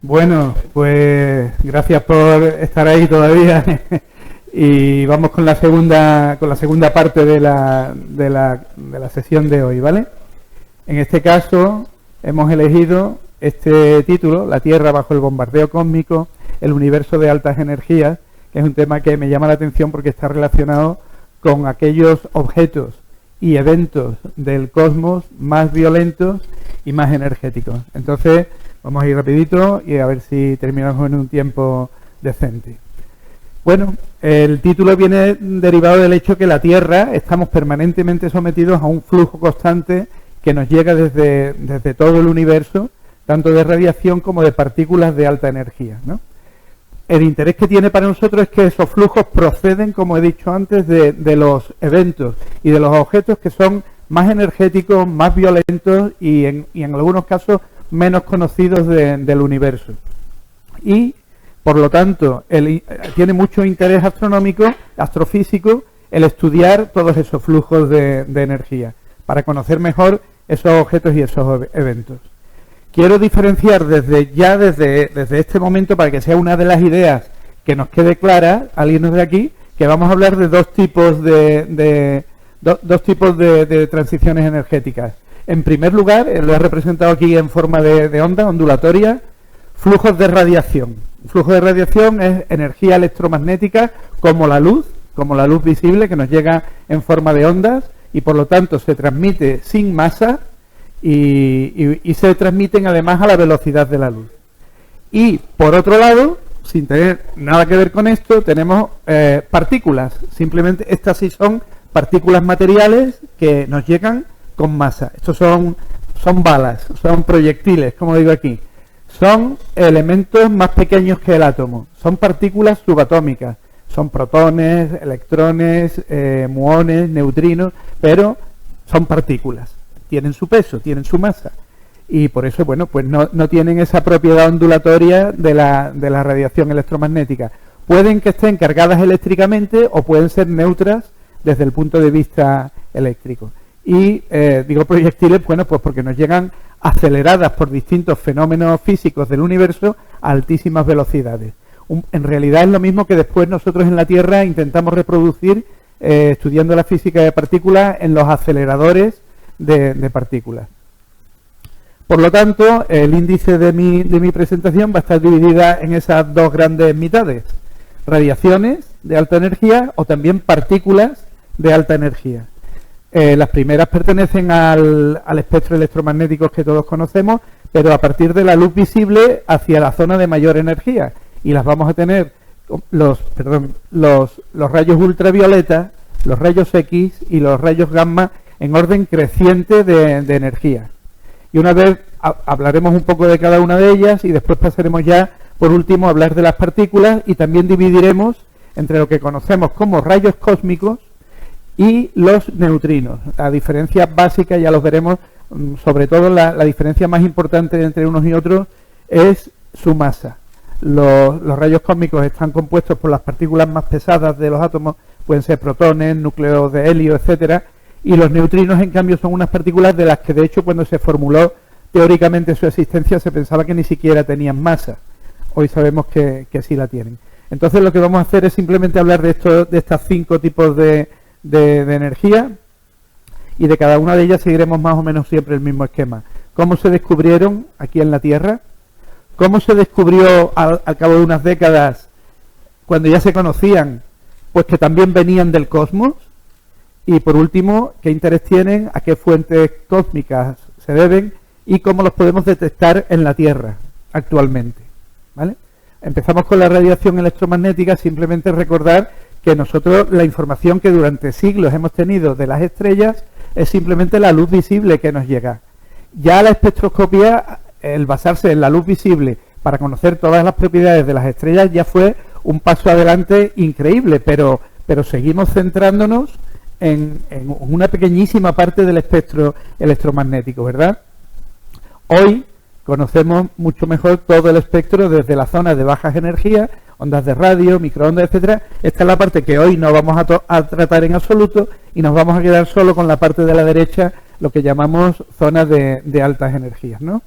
Bueno, pues gracias por estar ahí todavía y vamos con la segunda parte de la sesión de hoy, ¿vale? En este caso hemos elegido este título, La Tierra bajo el bombardeo cósmico, el universo de altas energías, que es un tema que me llama la atención porque está relacionado con aquellos objetos y eventos del cosmos más violentos y más energéticos. Entonces, vamos a ir rapidito y a ver si terminamos en un tiempo decente. Bueno, el título viene derivado del hecho que la Tierra estamos permanentemente sometidos a un flujo constante que nos llega desde todo el universo, tanto de radiación como de partículas de alta energía, ¿no? El interés que tiene para nosotros es que esos flujos proceden, como he dicho antes, de los eventos y de los objetos que son más energéticos, más violentos y en algunos casos menos conocidos del universo. Y, por lo tanto, tiene mucho interés astronómico, astrofísico, el estudiar todos esos flujos de energía, para conocer mejor esos objetos y esos eventos. Quiero diferenciar desde este momento, para que sea una de las ideas que nos quede clara al irnos de aquí, que vamos a hablar de dos tipos de transiciones energéticas. En primer lugar, lo he representado aquí en forma de onda ondulatoria, flujos de radiación. Un flujo de radiación es energía electromagnética como la luz visible que nos llega en forma de ondas y por lo tanto se transmite sin masa y se transmiten además a la velocidad de la luz. Y por otro lado, sin tener nada que ver con esto, tenemos partículas. Simplemente estas sí son partículas materiales que nos llegan con masa. Estos son balas, son proyectiles, como digo aquí. Son elementos más pequeños que el átomo. Son partículas subatómicas. Son protones, electrones, muones, neutrinos, pero son partículas. Tienen su peso, tienen su masa. Y por eso, bueno, pues no tienen esa propiedad ondulatoria de la radiación electromagnética. Pueden que estén cargadas eléctricamente o pueden ser neutras desde el punto de vista eléctrico. Y digo proyectiles, bueno, pues porque nos llegan aceleradas por distintos fenómenos físicos del universo a altísimas velocidades. En realidad es lo mismo que después nosotros en la Tierra intentamos reproducir estudiando la física de partículas en los aceleradores de partículas. Por lo tanto, el índice de mi presentación va a estar dividida en esas dos grandes mitades: radiaciones de alta energía o también partículas de alta energía. Las primeras pertenecen al espectro electromagnético que todos conocemos, pero a partir de la luz visible hacia la zona de mayor energía. Y las vamos a tener los rayos ultravioleta, los rayos X y los rayos gamma en orden creciente de energía. Y una vez hablaremos un poco de cada una de ellas y después pasaremos ya, por último, a hablar de las partículas y también dividiremos entre lo que conocemos como rayos cósmicos y los neutrinos. La diferencia básica, ya los veremos, sobre todo la diferencia más importante entre unos y otros es su masa. Los rayos cósmicos están compuestos por las partículas más pesadas de los átomos, pueden ser protones, núcleos de helio, etcétera, y los neutrinos, en cambio, son unas partículas de las que, de hecho, cuando se formuló teóricamente su existencia, se pensaba que ni siquiera tenían masa. Hoy sabemos que sí la tienen. Entonces, lo que vamos a hacer es simplemente hablar de estos 5 tipos de energía, y de cada una de ellas seguiremos más o menos siempre el mismo esquema. ¿Cómo se descubrieron aquí en la Tierra? ¿Cómo se descubrió al cabo de unas décadas, cuando ya se conocían, pues que también venían del cosmos? Y por último, ¿qué interés tienen? ¿A qué fuentes cósmicas se deben? ¿Y cómo los podemos detectar en la Tierra actualmente? ¿Vale? Empezamos con la radiación electromagnética. Simplemente recordar que nosotros la información que durante siglos hemos tenido de las estrellas es simplemente la luz visible que nos llega. Ya la espectroscopia, el basarse en la luz visible para conocer todas las propiedades de las estrellas, ya fue un paso adelante increíble, pero seguimos centrándonos en una pequeñísima parte del espectro electromagnético, ¿verdad? Hoy conocemos mucho mejor todo el espectro desde la zona de bajas energías, ondas de radio, microondas, etcétera. Esta es la parte que hoy no vamos a tratar en absoluto y nos vamos a quedar solo con la parte de la derecha, lo que llamamos zonas de altas energías, ¿no?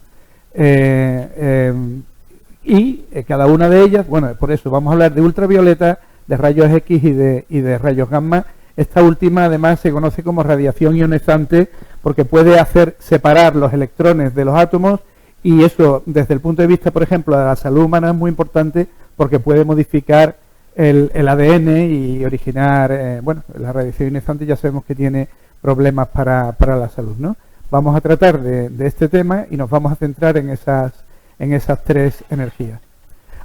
y cada una de ellas, bueno, por eso vamos a hablar de ultravioleta, de rayos X y de rayos gamma. Esta última además se conoce como radiación ionizante porque puede hacer separar los electrones de los átomos, y eso desde el punto de vista, por ejemplo, de la salud humana es muy importante porque puede modificar el ADN y originar, bueno, la radiación ionizante ya sabemos que tiene problemas para la salud, ¿no? Vamos a tratar de este tema y nos vamos a centrar en esas tres energías.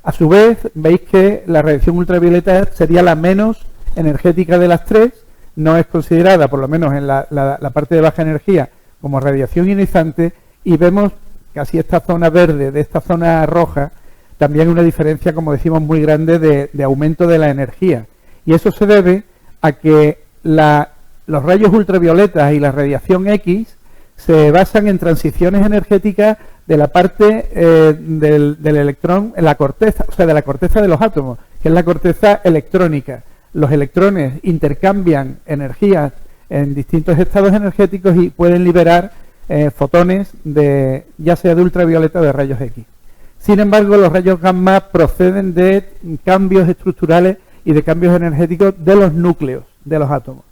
A su vez, veis que la radiación ultravioleta sería la menos energética de las tres, no es considerada, por lo menos en la parte de baja energía, como radiación ionizante, y vemos casi esta zona verde de esta zona roja, también una diferencia, como decimos, muy grande de aumento de la energía. Y eso se debe a que los rayos ultravioletas y la radiación X se basan en transiciones energéticas de la parte del electrón en la corteza, o sea, de la corteza de los átomos, que es la corteza electrónica. Los electrones intercambian energías en distintos estados energéticos y pueden liberar fotones ya sea de ultravioleta o de rayos X. Sin embargo, los rayos gamma proceden de cambios estructurales y de cambios energéticos de los núcleos de los átomos.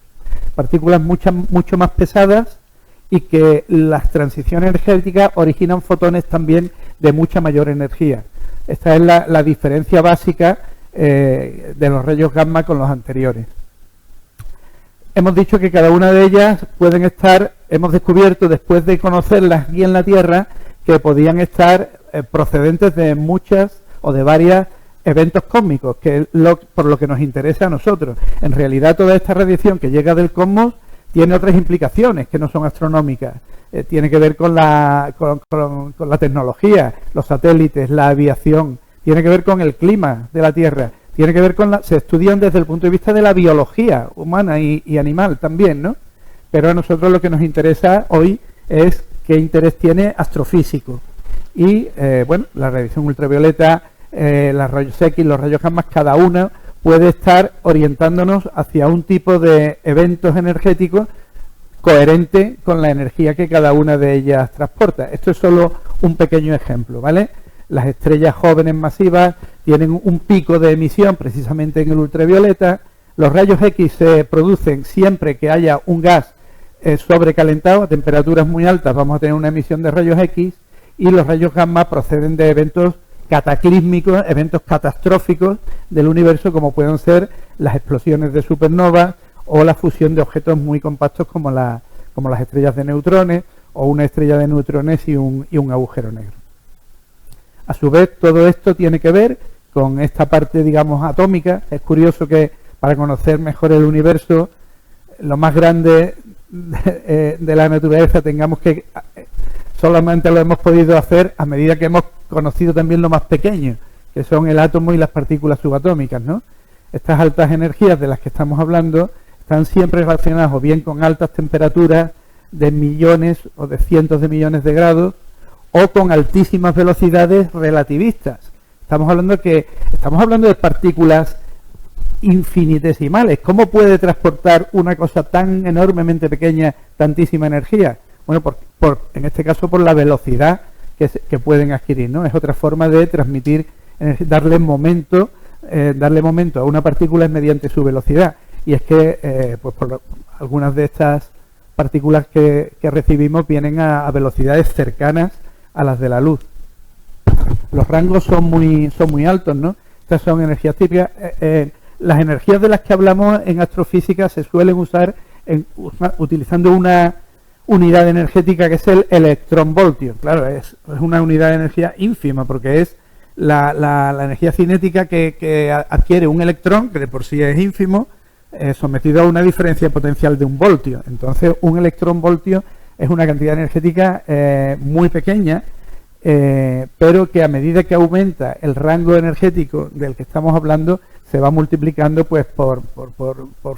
Partículas mucho más pesadas, y que las transiciones energéticas originan fotones también de mucha mayor energía. Esta es la diferencia básica de los rayos gamma con los anteriores. Hemos dicho que cada una de ellas pueden estar, hemos descubierto después de conocerlas aquí en la Tierra, que podían estar procedentes de muchas o de varios eventos cósmicos, que es por lo que nos interesa a nosotros. En realidad, toda esta radiación que llega del cosmos tiene otras implicaciones que no son astronómicas. Tiene que ver con la tecnología, los satélites, la aviación, tiene que ver con el clima de la Tierra, tiene que ver se estudian desde el punto de vista de la biología humana y animal también, ¿no? Pero a nosotros lo que nos interesa hoy es qué interés tiene astrofísico. Y, bueno, la radiación ultravioleta, los rayos X, los rayos gamma, cada una puede estar orientándonos hacia un tipo de eventos energéticos coherente con la energía que cada una de ellas transporta. Esto es solo un pequeño ejemplo, ¿vale? Las estrellas jóvenes masivas tienen un pico de emisión precisamente en el ultravioleta. Los rayos X se producen siempre que haya un gas sobrecalentado a temperaturas muy altas, vamos a tener una emisión de rayos X, y los rayos gamma proceden de eventos cataclísmicos, eventos catastróficos del universo, como pueden ser las explosiones de supernovas o la fusión de objetos muy compactos como las estrellas de neutrones, o una estrella de neutrones y un agujero negro. A su vez, todo esto tiene que ver con esta parte, digamos, atómica. Es curioso que para conocer mejor el universo, lo más grande de la naturaleza, tengamos que solamente lo hemos podido hacer a medida que hemos conocido también lo más pequeño, que son el átomo y las partículas subatómicas, ¿no? Estas altas energías de las que estamos hablando están siempre relacionadas o bien con altas temperaturas de millones o de cientos de millones de grados, o con altísimas velocidades relativistas. Estamos hablando de partículas infinitesimales. ¿Cómo puede transportar una cosa tan enormemente pequeña tantísima energía? Bueno, en este caso por la velocidad que pueden adquirir, ¿no? Es otra forma de transmitir, darle momento a una partícula mediante su velocidad. Y es que algunas de estas partículas que recibimos vienen a velocidades cercanas a las de la luz. Los rangos son muy altos, ¿no? Estas son energías típicas. Las energías de las que hablamos en astrofísica se suelen usar utilizando una unidad energética que es el electronvoltio. Claro, es una unidad de energía ínfima porque es la energía cinética que adquiere un electrón, que de por sí es ínfimo, sometido a una diferencia potencial de un voltio. Entonces, un electronvoltio es una cantidad energética muy pequeña, pero que a medida que aumenta el rango energético del que estamos hablando, se va multiplicando pues por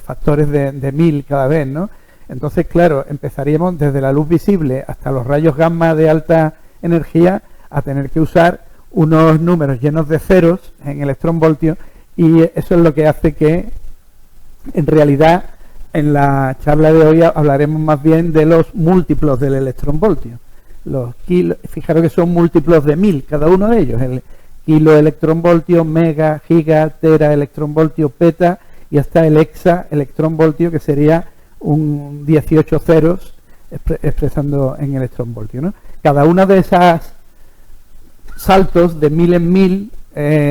factores de 1000 cada vez, ¿no? Entonces, claro, empezaríamos desde la luz visible hasta los rayos gamma de alta energía a tener que usar unos números llenos de ceros en electronvoltio, y eso es lo que hace que, en realidad, en la charla de hoy hablaremos más bien de los múltiplos del electronvoltio. Fijaros que son múltiplos de 1000 cada uno de ellos, kiloelectronvoltio, mega, giga, tera, electronvoltio, peta y hasta el hexa electronvoltio, que sería un 18 ceros expresando en electronvoltio, ¿no? Cada una de esas saltos de 1000 en 1000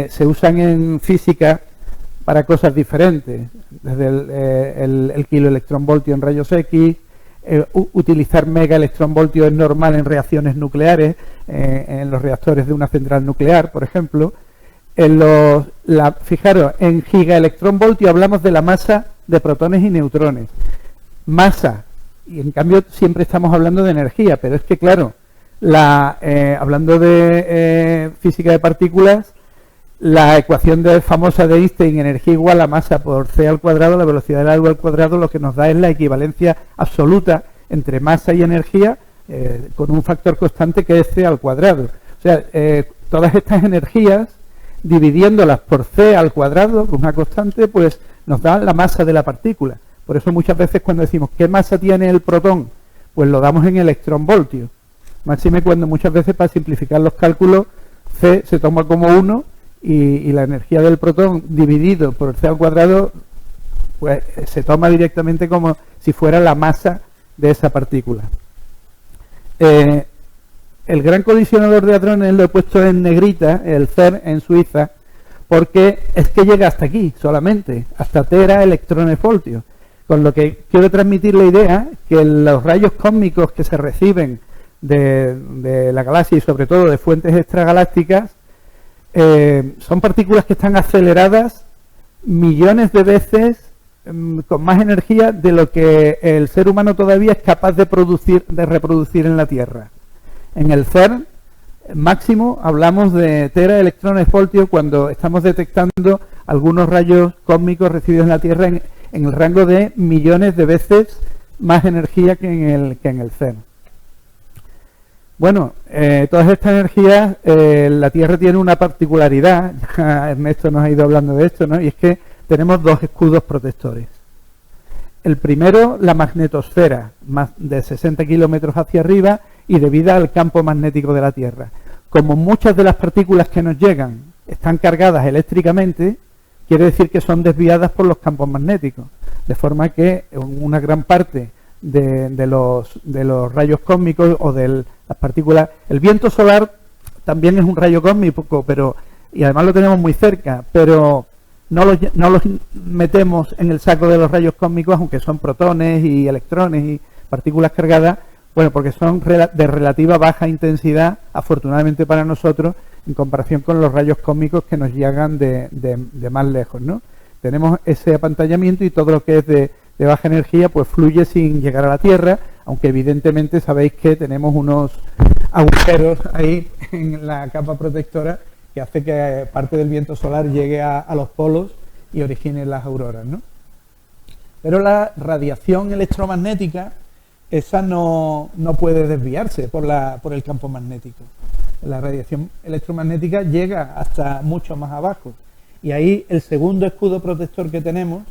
se usan en física para cosas diferentes, desde el kiloelectronvoltio en rayos X, utilizar megaelectronvoltio es normal en reacciones nucleares, en los reactores de una central nuclear, por ejemplo. Fijaros, en gigaelectronvoltio hablamos de la masa de protones y neutrones. Masa, y en cambio siempre estamos hablando de energía, pero es que claro, hablando de física de partículas, la ecuación famosa de Einstein, energía igual a masa por c al cuadrado, la velocidad de la luz al cuadrado, lo que nos da es la equivalencia absoluta entre masa y energía con un factor constante que es c al cuadrado. O sea, todas estas energías, dividiéndolas por c al cuadrado, con una constante, pues nos da la masa de la partícula. Por eso muchas veces cuando decimos ¿qué masa tiene el protón? Pues lo damos en electronvoltio. Máxime cuando muchas veces, para simplificar los cálculos, c se toma como 1 y la energía del protón dividido por c al cuadrado pues se toma directamente como si fuera la masa de esa partícula. El gran colisionador de hadrones lo he puesto en negrita, el CERN en Suiza, porque es que llega hasta aquí solamente, hasta tera electrones voltios, con lo que quiero transmitir la idea que los rayos cósmicos que se reciben de la galaxia y sobre todo de fuentes extragalácticas son partículas que están aceleradas millones de veces con más energía de lo que el ser humano todavía es capaz de reproducir en la Tierra. En el CERN máximo hablamos de tera electrones voltios cuando estamos detectando algunos rayos cósmicos recibidos en la Tierra en el rango de millones de veces más energía que en el CERN. Bueno, todas estas energías, la Tierra tiene una particularidad, ya Ernesto nos ha ido hablando de esto, ¿no? Y es que tenemos dos escudos protectores. El primero, la magnetosfera, más de 60 kilómetros hacia arriba y debida al campo magnético de la Tierra. Como muchas de las partículas que nos llegan están cargadas eléctricamente, quiere decir que son desviadas por los campos magnéticos, de forma que una gran parte de los rayos cósmicos o de las partículas, el viento solar también es un rayo cósmico, y además lo tenemos muy cerca, pero no los metemos en el saco de los rayos cósmicos, aunque son protones y electrones y partículas cargadas, bueno, porque son de relativa baja intensidad, afortunadamente para nosotros, en comparación con los rayos cósmicos que nos llegan de más lejos, ¿no? Tenemos ese apantallamiento y todo lo que es de baja energía pues fluye sin llegar a la Tierra, aunque evidentemente sabéis que tenemos unos agujeros ahí en la capa protectora que hace que parte del viento solar llegue a los polos y origine las auroras, ¿no? Pero la radiación electromagnética, esa no puede desviarse por el campo magnético. La radiación electromagnética llega hasta mucho más abajo. Y ahí el segundo escudo protector que tenemos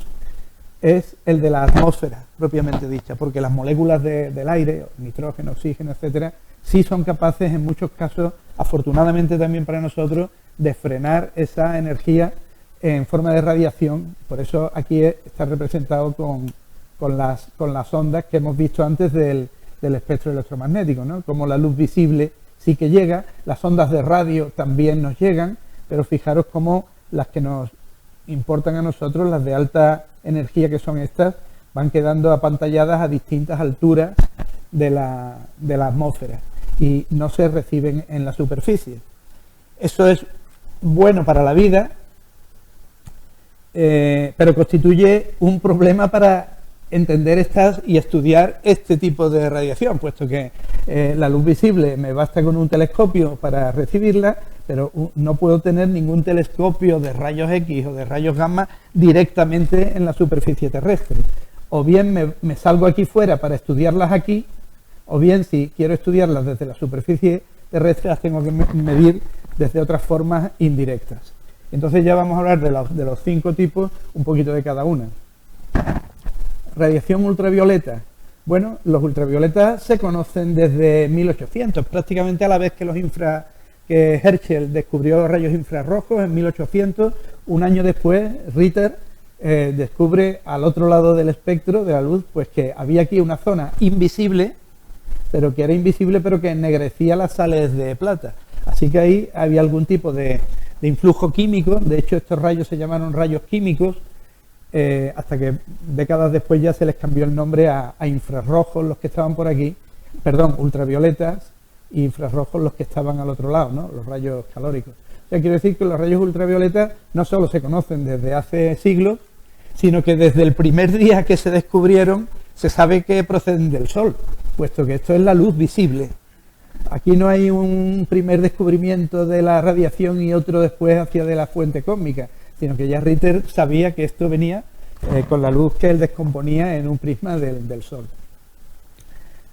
es el de la atmósfera, propiamente dicha, porque las moléculas del aire, nitrógeno, oxígeno, etcétera, sí son capaces en muchos casos, afortunadamente también para nosotros, de frenar esa energía en forma de radiación. Por eso aquí está representado con las ondas que hemos visto antes del espectro electromagnético, ¿no? Como la luz visible sí que llega, las ondas de radio también nos llegan, pero fijaros cómo las que nos importan a nosotros, las de alta energía que son estas, van quedando apantalladas a distintas alturas de la atmósfera y no se reciben en la superficie. Eso es bueno para la vida, pero constituye un problema para entender estas y estudiar este tipo de radiación, puesto que la luz visible me basta con un telescopio para recibirla, pero no puedo tener ningún telescopio de rayos X o de rayos gamma directamente en la superficie terrestre. O bien me salgo aquí fuera para estudiarlas aquí, o bien si quiero estudiarlas desde la superficie terrestre las tengo que medir desde otras formas indirectas. Entonces ya vamos a hablar de los 5 tipos, un poquito de cada una. Radiación ultravioleta. Bueno, los ultravioletas se conocen desde 1800, prácticamente a la vez que los que Herschel descubrió rayos infrarrojos en 1800, un año después Ritter descubre al otro lado del espectro de la luz, pues que había aquí una zona invisible, pero que era invisible, pero que ennegrecía las sales de plata. Así que ahí había algún tipo de influjo químico. De hecho, estos rayos se llamaron rayos químicos, hasta que décadas después ya se les cambió el nombre a infrarrojos, los que estaban por aquí, perdón, ultravioletas, y infrarrojos los que estaban al otro lado, ¿no? Los rayos calóricos. O sea, quiero decir que los rayos ultravioletas no solo se conocen desde hace siglos, sino que desde el primer día que se descubrieron se sabe que proceden del Sol, puesto que esto es la luz visible. Aquí no hay un primer descubrimiento de la radiación y otro después hacia de la fuente cósmica, sino que ya Ritter sabía que esto venía con la luz que él descomponía en un prisma del Sol.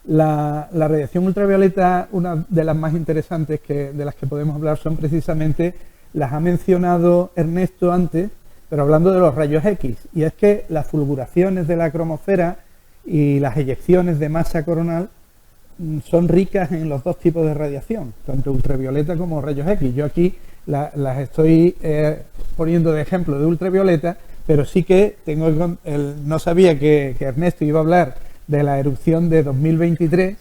La radiación ultravioleta, una de las más interesantes de las que podemos hablar, son precisamente, las ha mencionado Ernesto antes, pero hablando de los rayos X, y es que las fulguraciones de la cromosfera y las eyecciones de masa coronal son ricas en los dos tipos de radiación, tanto ultravioleta como rayos X. Yo aquí las estoy poniendo de ejemplo de ultravioleta, pero sí que no sabía que Ernesto iba a hablar de la erupción de 2023,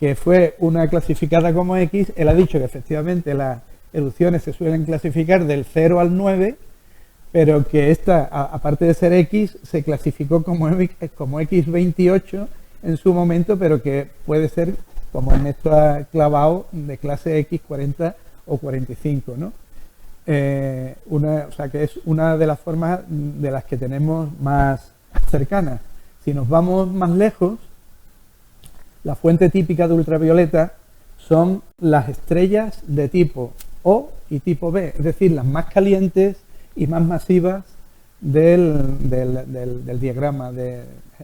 que fue una clasificada como X. Él ha dicho que efectivamente las erupciones se suelen clasificar del 0 al 9, pero que esta, aparte de ser X, se clasificó como X28 en su momento, pero que puede ser, como Ernesto ha clavado, de clase X 40 o 45, ¿no? O sea que es una de las formas de las que tenemos más cercanas. Si nos vamos más lejos, la fuente típica de ultravioleta son las estrellas de tipo O y tipo B, es decir, las más calientes y más masivas del diagrama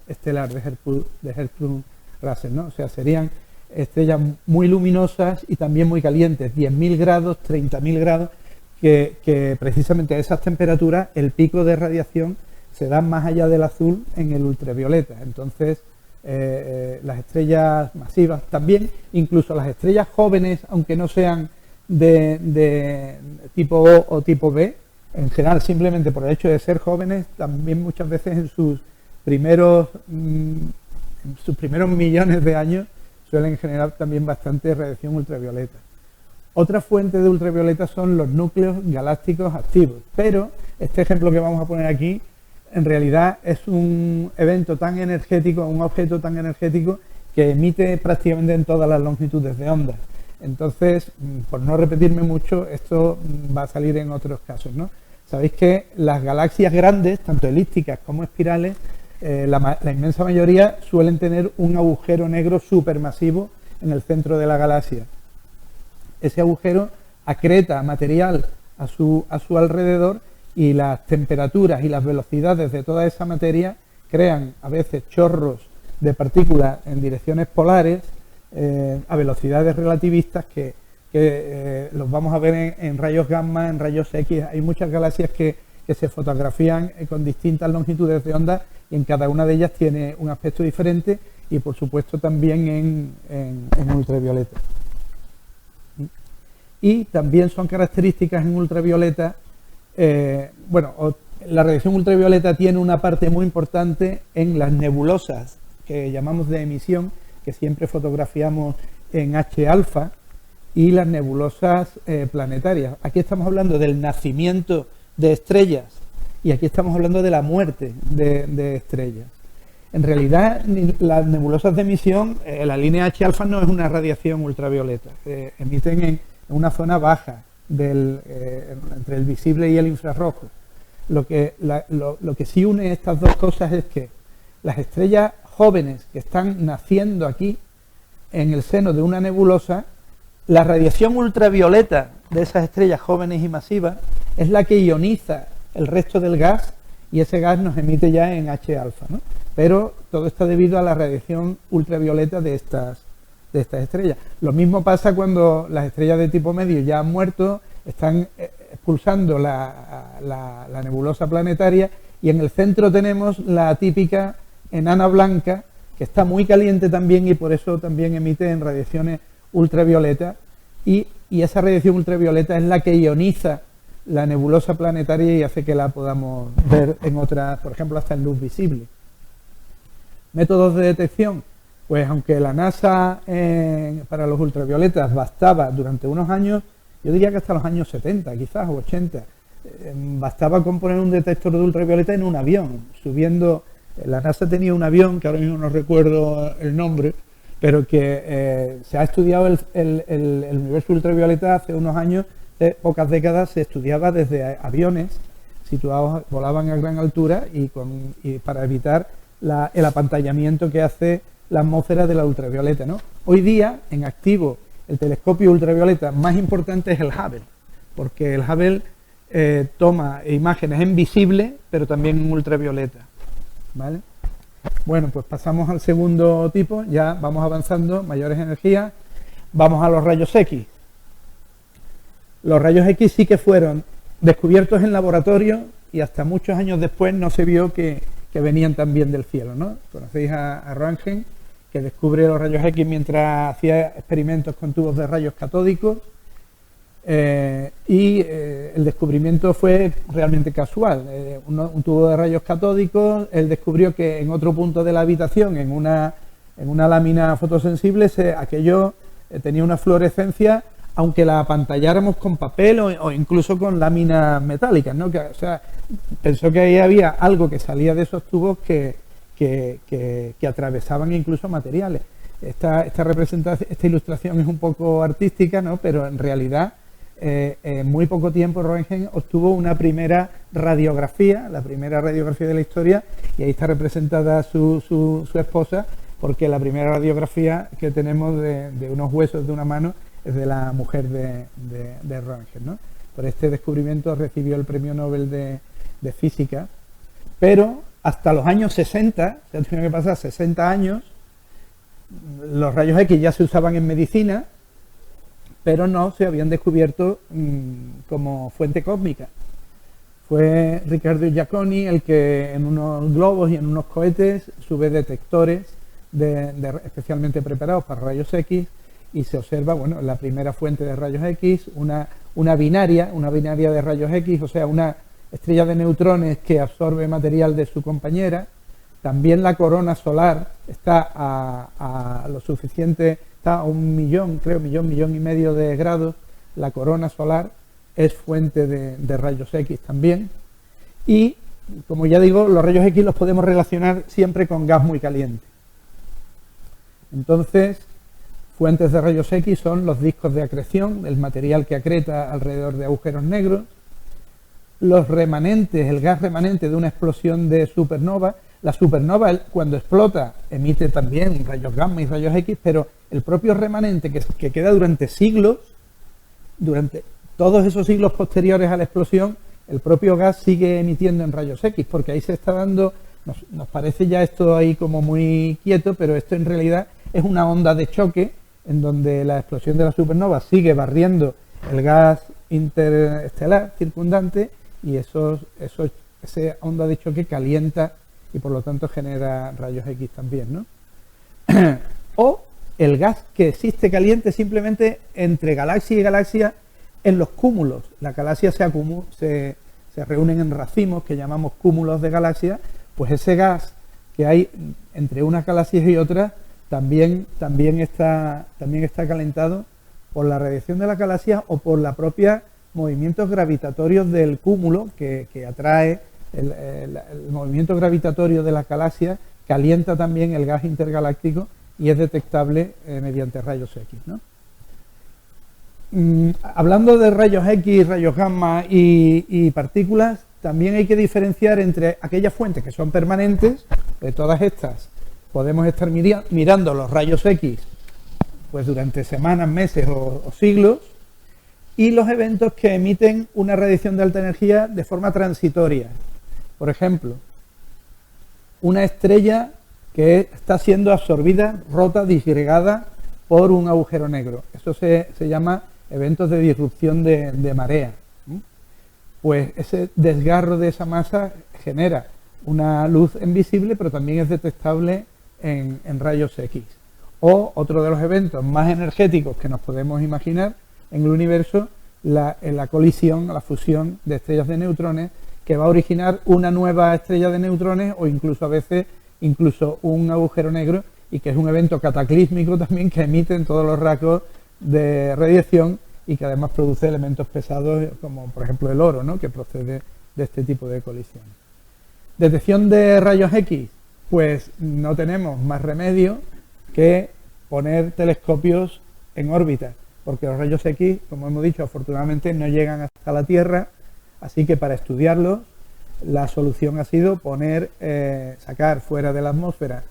estelar de Hertzsprung-Russell, ¿no? O sea, serían estrellas muy luminosas y también muy calientes, 10.000 grados, 30.000 grados, que precisamente a esas temperaturas el pico de radiación se da más allá del azul en el ultravioleta. Entonces, las estrellas masivas también, incluso las estrellas jóvenes, aunque no sean de tipo O o tipo B, en general, simplemente por el hecho de ser jóvenes, también muchas veces en sus primeros millones de años suelen generar también bastante radiación ultravioleta. Otra fuente de ultravioleta son los núcleos galácticos activos, pero este ejemplo que vamos a poner aquí en realidad es un evento tan energético, un objeto tan energético que emite prácticamente en todas las longitudes de onda. Entonces, por no repetirme mucho, esto va a salir en otros casos, ¿no? Sabéis que las galaxias grandes, tanto elípticas como espirales, la inmensa mayoría suelen tener un agujero negro supermasivo en el centro de la galaxia. Ese agujero acreta material a su alrededor, y las temperaturas y las velocidades de toda esa materia crean a veces chorros de partículas en direcciones polares a velocidades relativistas que los vamos a ver en rayos gamma, en rayos X. Hay muchas galaxias que se fotografían con distintas longitudes de onda, y en cada una de ellas tiene un aspecto diferente, y por supuesto también en ultravioleta. Y también son características en ultravioleta. La radiación ultravioleta tiene una parte muy importante en las nebulosas que llamamos de emisión, que siempre fotografiamos en H-alfa, y las nebulosas planetarias. Aquí estamos hablando del nacimiento de estrellas, y aquí estamos hablando de la muerte de estrellas. En realidad, las nebulosas de emisión, la línea H-alfa no es una radiación ultravioleta, emiten en una zona baja entre el visible y el infrarrojo. Lo que sí une estas dos cosas es que las estrellas jóvenes que están naciendo aquí en el seno de una nebulosa, la radiación ultravioleta de esas estrellas jóvenes y masivas es la que ioniza el resto del gas, y ese gas nos emite ya en H-alfa, ¿no? Pero todo está debido a la radiación ultravioleta de estas estrellas. Lo mismo pasa cuando las estrellas de tipo medio ya han muerto, están expulsando la nebulosa planetaria, y en el centro tenemos la típica enana blanca, que está muy caliente también, y por eso también emite en radiaciones ultravioleta, y esa radiación ultravioleta es la que ioniza la nebulosa planetaria y hace que la podamos ver en otras, por ejemplo, hasta en luz visible. Métodos de detección, pues aunque la NASA para los ultravioletas bastaba durante unos años, yo diría que hasta los años 70 quizás o 80, bastaba con poner un detector de ultravioleta en un avión, subiendo. La NASA tenía un avión, que ahora mismo no recuerdo el nombre, pero que se ha estudiado el universo ultravioleta hace unos años, pocas décadas, se estudiaba desde aviones situados, volaban a gran altura y para evitar el apantallamiento que hace la atmósfera de la ultravioleta, ¿no? Hoy día, en activo, el telescopio ultravioleta más importante es el Hubble, porque el Hubble toma imágenes en visible, pero también en ultravioleta, ¿vale? Bueno, pues pasamos al segundo tipo, ya vamos avanzando, mayores energías, vamos a los rayos X. Los rayos X sí que fueron descubiertos en laboratorio y hasta muchos años después no se vio que venían también del cielo, ¿no? Conocéis a Röntgen, que descubre los rayos X mientras hacía experimentos con tubos de rayos catódicos, el descubrimiento fue realmente casual. Un tubo de rayos catódicos, él descubrió que en otro punto de la habitación, en una lámina fotosensible, aquello tenía una fluorescencia, aunque la apantalláramos con papel o incluso con láminas metálicas, ¿no? O sea, pensó que ahí había algo que salía de esos tubos que atravesaban incluso materiales. Esta ilustración es un poco artística, ¿no? Pero en realidad en muy poco tiempo Röntgen obtuvo una primera radiografía, la primera radiografía de la historia, y ahí está representada su esposa, porque la primera radiografía que tenemos de unos huesos de una mano es de la mujer de Röntgen, ¿no? Por este descubrimiento recibió el premio Nobel de Física, pero hasta los años 60, se han tenido que pasar 60 años, los rayos X ya se usaban en medicina, pero no se habían descubierto como fuente cósmica. Fue Riccardo Giacconi el que en unos globos y en unos cohetes sube detectores especialmente preparados para rayos X, y se observa, bueno, la primera fuente de rayos X, una binaria de rayos X, o sea, una estrella de neutrones que absorbe material de su compañera. También la corona solar está a lo suficiente, está a 1 millón y medio de grados. La corona solar es fuente de rayos X también. Y, como ya digo, los rayos X los podemos relacionar siempre con gas muy caliente. Entonces, fuentes de rayos X son los discos de acreción, el material que acreta alrededor de agujeros negros, los remanentes, el gas remanente de una explosión de supernova. La supernova, cuando explota, emite también rayos gamma y rayos X, pero el propio remanente que queda durante siglos, durante todos esos siglos posteriores a la explosión, el propio gas sigue emitiendo en rayos X, porque ahí se está dando, nos parece ya esto ahí como muy quieto, pero esto en realidad es una onda de choque en donde la explosión de la supernova sigue barriendo el gas interestelar circundante, y esa onda de choque calienta y por lo tanto genera rayos X también, ¿no? O el gas que existe caliente simplemente entre galaxia y galaxia en los cúmulos. Las galaxias se reúnen en racimos que llamamos cúmulos de galaxias, pues ese gas que hay entre unas galaxias y otras también está calentado por la radiación de las galaxias o por la propia movimientos gravitatorios del cúmulo que atrae el movimiento gravitatorio de las galaxias, calienta también el gas intergaláctico y es detectable mediante rayos X, ¿no? Hablando de rayos X, rayos gamma y partículas, también hay que diferenciar entre aquellas fuentes que son permanentes. De todas estas podemos estar mirando los rayos X pues durante semanas, meses o siglos, y los eventos que emiten una radiación de alta energía de forma transitoria. Por ejemplo, una estrella que está siendo absorbida, rota, disgregada por un agujero negro. Eso se llama eventos de disrupción de marea. Pues ese desgarro de esa masa genera una luz invisible, pero también es detectable en rayos X. O otro de los eventos más energéticos que nos podemos imaginar en el universo la colisión, la fusión de estrellas de neutrones, que va a originar una nueva estrella de neutrones o incluso a veces un agujero negro, y que es un evento cataclísmico también que emite en todos los rangos de radiación y que además produce elementos pesados como por ejemplo el oro, ¿no?, que procede de este tipo de colisión. Detección de rayos X, pues no tenemos más remedio que poner telescopios en órbita, porque los rayos X, como hemos dicho, afortunadamente no llegan hasta la Tierra, así que para estudiarlos la solución ha sido sacar fuera de la atmósfera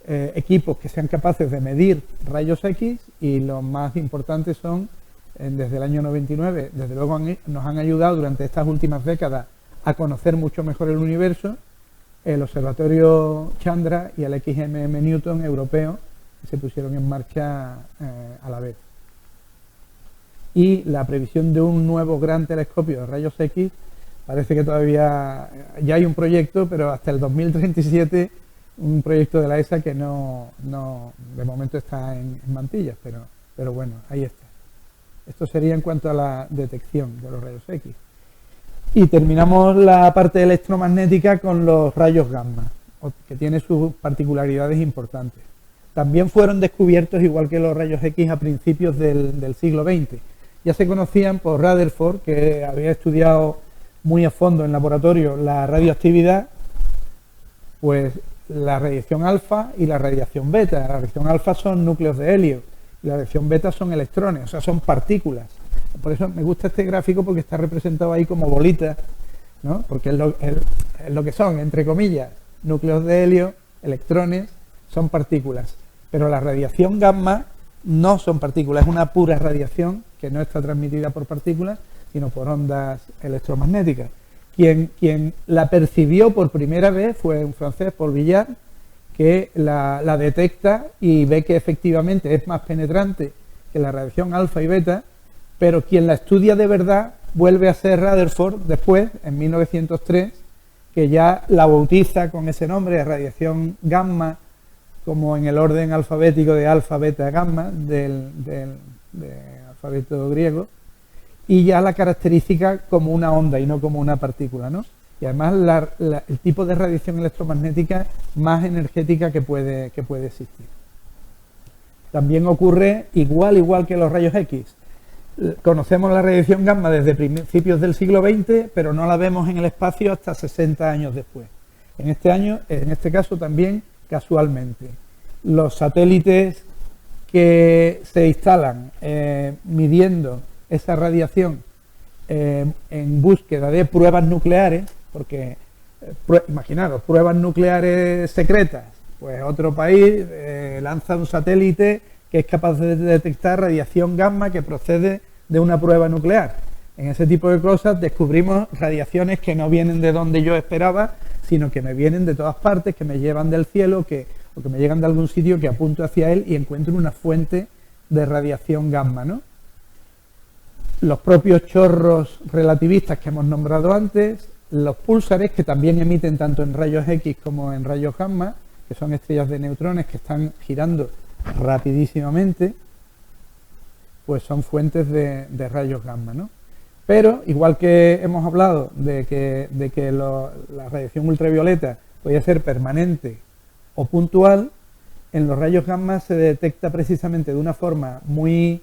equipos que sean capaces de medir rayos X, y los más importantes son, desde el año 99, desde luego nos han ayudado durante estas últimas décadas a conocer mucho mejor el universo, el observatorio Chandra y el XMM Newton europeo, que se pusieron en marcha a la vez. Y la previsión de un nuevo gran telescopio de rayos X, parece que todavía ya hay un proyecto, pero hasta el 2037 un proyecto de la ESA que no de momento está en mantillas, pero bueno, ahí está. Esto sería en cuanto a la detección de los rayos X. Y terminamos la parte electromagnética con los rayos gamma, que tiene sus particularidades importantes. También fueron descubiertos, igual que los rayos X, a principios del siglo XX. Ya se conocían por Rutherford, que había estudiado muy a fondo en laboratorio la radioactividad, pues la radiación alfa y la radiación beta. La radiación alfa son núcleos de helio y la radiación beta son electrones, o sea, son partículas. Por eso me gusta este gráfico, porque está representado ahí como bolitas, ¿no?, porque es lo que son, entre comillas, núcleos de helio, electrones, son partículas. Pero la radiación gamma no son partículas, es una pura radiación que no está transmitida por partículas, sino por ondas electromagnéticas. Quien la percibió por primera vez fue un francés, Paul Villard, que la detecta y ve que efectivamente es más penetrante que la radiación alfa y beta, pero quien la estudia de verdad vuelve a ser Rutherford después, en 1903, que ya la bautiza con ese nombre de radiación gamma, como en el orden alfabético de alfa, beta, gamma, del alfabeto griego, y ya la caracteriza como una onda y no como una partícula, ¿no? Y además el tipo de radiación electromagnética más energética que puede existir. También ocurre igual que los rayos X. Conocemos la radiación gamma desde principios del siglo XX, pero no la vemos en el espacio hasta 60 años después. En este caso también casualmente. Los satélites que se instalan midiendo esa radiación en búsqueda de pruebas nucleares, porque imaginaros, pruebas nucleares secretas, pues otro país lanza un satélite que es capaz de detectar radiación gamma que procede de una prueba nuclear. En ese tipo de cosas descubrimos radiaciones que no vienen de donde yo esperaba, sino que me vienen de todas partes, que me llevan del cielo, o que me llegan de algún sitio, que apunto hacia él y encuentro una fuente de radiación gamma, ¿no? Los propios chorros relativistas que hemos nombrado antes, los púlsares, que también emiten tanto en rayos X como en rayos gamma, que son estrellas de neutrones que están girando rapidísimamente, pues son fuentes de rayos gamma, ¿no? Pero, igual que hemos hablado de que la radiación ultravioleta podía ser permanente o puntual, en los rayos gamma se detecta precisamente de una forma muy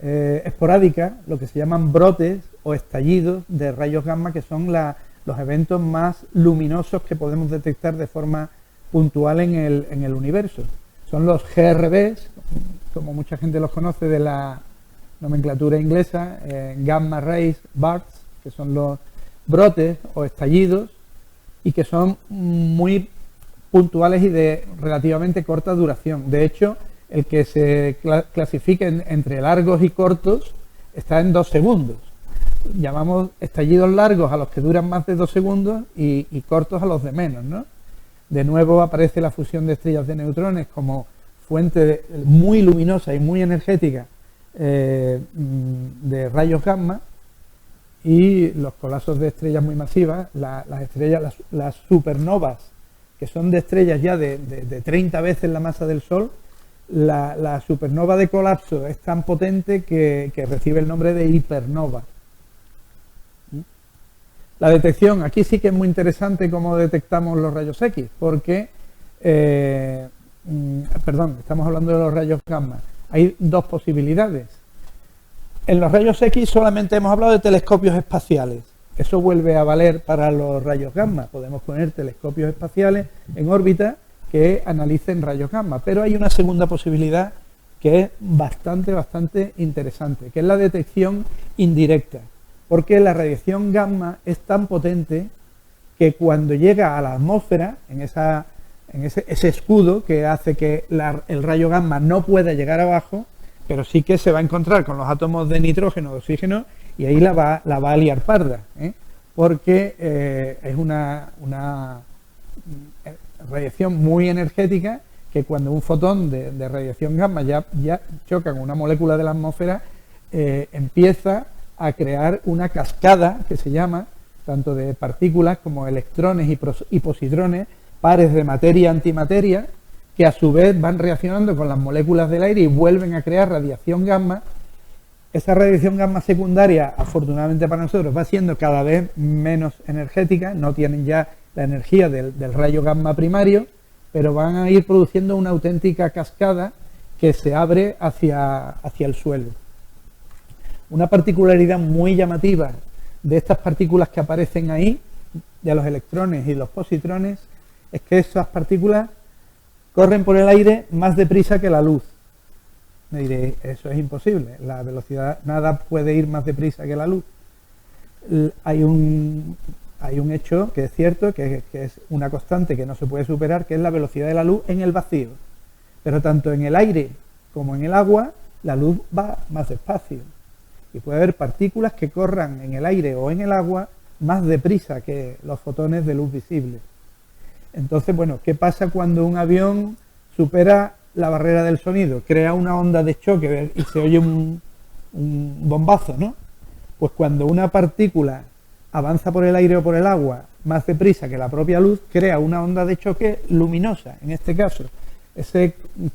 esporádica lo que se llaman brotes o estallidos de rayos gamma, que son los eventos más luminosos que podemos detectar de forma puntual en el universo. Son los GRBs, como mucha gente los conoce de la nomenclatura inglesa, Gamma Rays Bursts, que son los brotes o estallidos, y que son muy puntuales y de relativamente corta duración. De hecho, el que se clasifique entre largos y cortos está en 2 segundos. Llamamos estallidos largos a los que duran más de 2 segundos y cortos a los de menos, ¿no? De nuevo aparece la fusión de estrellas de neutrones como fuente muy luminosa y muy energética de rayos gamma, y los colapsos de estrellas muy masivas, las supernovas, que son de estrellas ya de 30 veces la masa del Sol, La supernova de colapso es tan potente que recibe el nombre de hipernova. La detección, aquí sí que es muy interesante cómo detectamos los rayos X, porque, estamos hablando de los rayos gamma. Hay dos posibilidades. En los rayos X solamente hemos hablado de telescopios espaciales. Eso vuelve a valer para los rayos gamma. Podemos poner telescopios espaciales en órbita que analicen rayos gamma. Pero hay una segunda posibilidad que es bastante interesante, que es la detección indirecta. Porque la radiación gamma es tan potente que cuando llega a la atmósfera, en ese escudo que hace que el rayo gamma no pueda llegar abajo, pero sí que se va a encontrar con los átomos de nitrógeno, de oxígeno, y ahí la va a liar parda, porque es una radiación muy energética que cuando un fotón de radiación gamma ya choca con una molécula de la atmósfera, empieza a crear una cascada que se llama, tanto de partículas como electrones y positrones, pares de materia-antimateria, que a su vez van reaccionando con las moléculas del aire y vuelven a crear radiación gamma. Esa radiación gamma secundaria, afortunadamente para nosotros, va siendo cada vez menos energética, no tienen ya la energía del rayo gamma primario, pero van a ir produciendo una auténtica cascada que se abre hacia el suelo. Una particularidad muy llamativa de estas partículas que aparecen ahí, de los electrones y los positrones, es que esas partículas corren por el aire más deprisa que la luz. Me diré, eso es imposible, la velocidad, nada puede ir más deprisa que la luz. Hay un hecho que es cierto, que es una constante que no se puede superar, que es la velocidad de la luz en el vacío. Pero tanto en el aire como en el agua, la luz va más despacio. Y puede haber partículas que corran en el aire o en el agua más deprisa que los fotones de luz visible. Entonces, bueno, ¿qué pasa cuando un avión supera la barrera del sonido? Crea una onda de choque y se oye un bombazo, ¿no? Pues cuando una partícula avanza por el aire o por el agua más deprisa que la propia luz, crea una onda de choque luminosa, en este caso.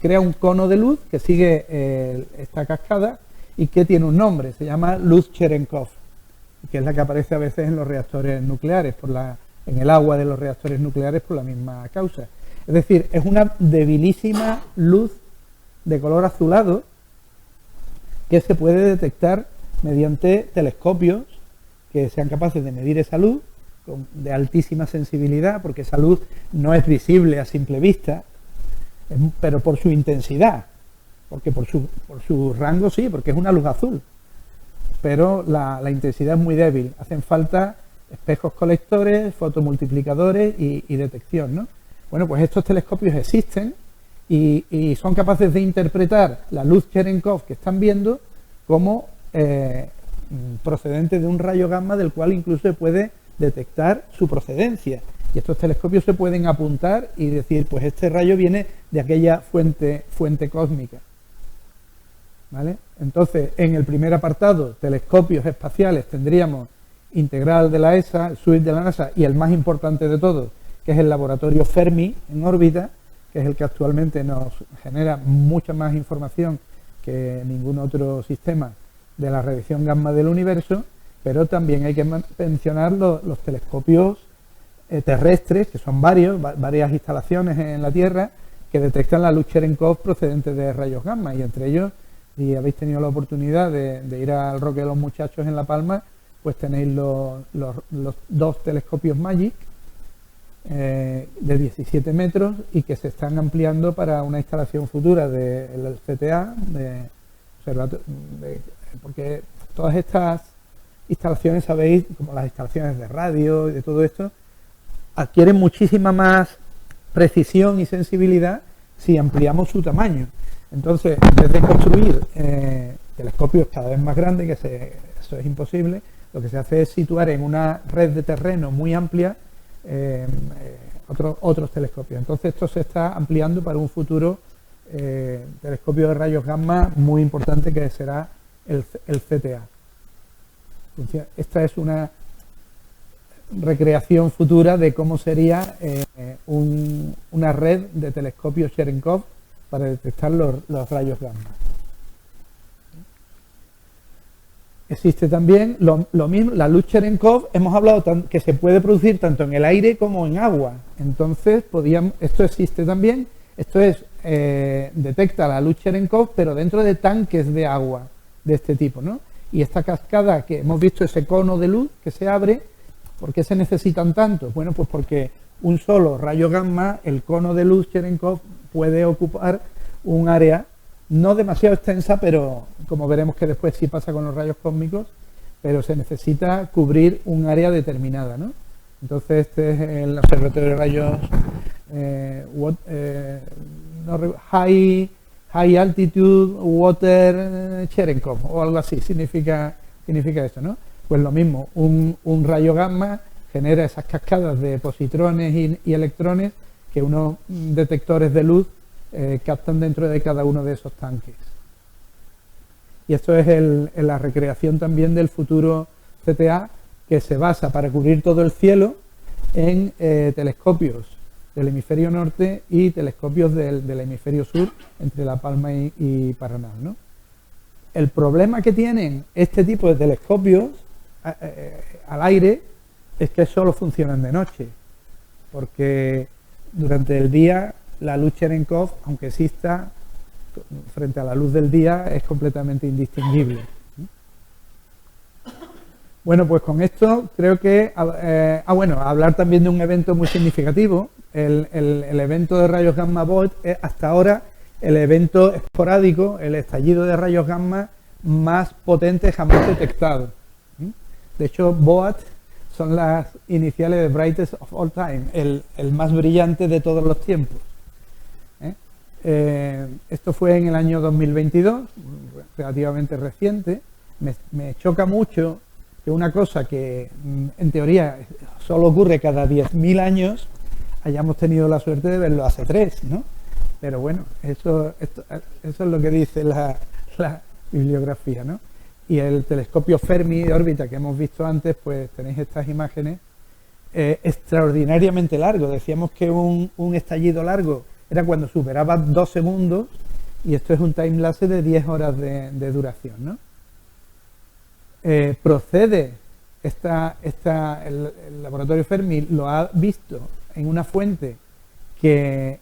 Crea un cono de luz que sigue esta cascada y que tiene un nombre, se llama luz Cherenkov, que es la que aparece a veces en los reactores nucleares, en el agua de los reactores nucleares por la misma causa. Es decir, es una debilísima luz de color azulado que se puede detectar mediante telescopios que sean capaces de medir esa luz de altísima sensibilidad, porque esa luz no es visible a simple vista, pero por su intensidad, porque por su rango sí, porque es una luz azul, pero la intensidad es muy débil. Hacen falta espejos colectores, fotomultiplicadores y detección, ¿no? Bueno, pues estos telescopios existen y son capaces de interpretar la luz Cherenkov que están viendo como procedente de un rayo gamma del cual incluso se puede detectar su procedencia. Y estos telescopios se pueden apuntar y decir, pues este rayo viene de aquella fuente cósmica. ¿Vale? Entonces, en el primer apartado, telescopios espaciales, tendríamos Integral de la ESA, el SWIFT de la NASA y el más importante de todos, que es el laboratorio Fermi en órbita, que es el que actualmente nos genera mucha más información que ningún otro sistema de la radiación gamma del universo, pero también hay que mencionar los telescopios terrestres, que son varias instalaciones en la Tierra que detectan la luz Cherenkov procedente de rayos gamma, y entre ellos, si habéis tenido la oportunidad de ir al Roque de los Muchachos en La Palma, pues tenéis los dos telescopios MAGIC de 17 metros y que se están ampliando para una instalación futura del CTA, porque todas estas instalaciones, sabéis, como las instalaciones de radio y de todo esto, adquieren muchísima más precisión y sensibilidad si ampliamos su tamaño. Entonces, en vez de construir telescopios cada vez más grandes, eso es imposible, lo que se hace es situar en una red de terreno muy amplia otros telescopios. Entonces, esto se está ampliando para un futuro telescopio de rayos gamma muy importante, que será el CTA. Esta es una recreación futura de cómo sería una red de telescopios Cherenkov para detectar los rayos gamma. Existe también lo mismo, la luz Cherenkov, hemos hablado que se puede producir tanto en el aire como en agua. Entonces, esto existe también, esto es, detecta la luz Cherenkov, pero dentro de tanques de agua de este tipo, ¿no? Y esta cascada que hemos visto, ese cono de luz que se abre, ¿por qué se necesitan tantos? Bueno, pues porque un solo rayo gamma, el cono de luz Cherenkov, puede ocupar un área no demasiado extensa, pero como veremos que después sí pasa con los rayos cósmicos, pero se necesita cubrir un área determinada, ¿no? Entonces este es el observatorio de rayos High Altitude Water Cherenkov o algo así, significa eso, ¿no? Pues lo mismo, un rayo gamma genera esas cascadas de positrones y electrones que unos detectores de luz captan dentro de cada uno de esos tanques. Y esto es la recreación también del futuro CTA, que se basa para cubrir todo el cielo en telescopios del hemisferio norte y telescopios del hemisferio sur, entre La Palma y Paraná, ¿no? El problema que tienen este tipo de telescopios al aire es que solo funcionan de noche, porque durante el día la luz Cherenkov, aunque exista, frente a la luz del día es completamente indistinguible. Bueno, pues con esto creo que... hablar también de un evento muy significativo. El evento de rayos gamma BOET es hasta ahora el evento esporádico, el estallido de rayos gamma más potente jamás detectado. De hecho, BOAT son las iniciales de Brightest of All Time, el más brillante de todos los tiempos. Esto fue en el año 2022, relativamente reciente. Me choca mucho que una cosa que en teoría solo ocurre cada 10.000 años, hayamos tenido la suerte de verlo hace 3, ¿no? Pero bueno, eso es lo que dice la bibliografía, ¿no? Y el telescopio Fermi de órbita que hemos visto antes, pues tenéis estas imágenes, extraordinariamente largo. Decíamos que un estallido largo era cuando superaba 2 segundos, y esto es un timelapse de 10 horas de duración, ¿no? Procede, el laboratorio Fermi lo ha visto en una fuente que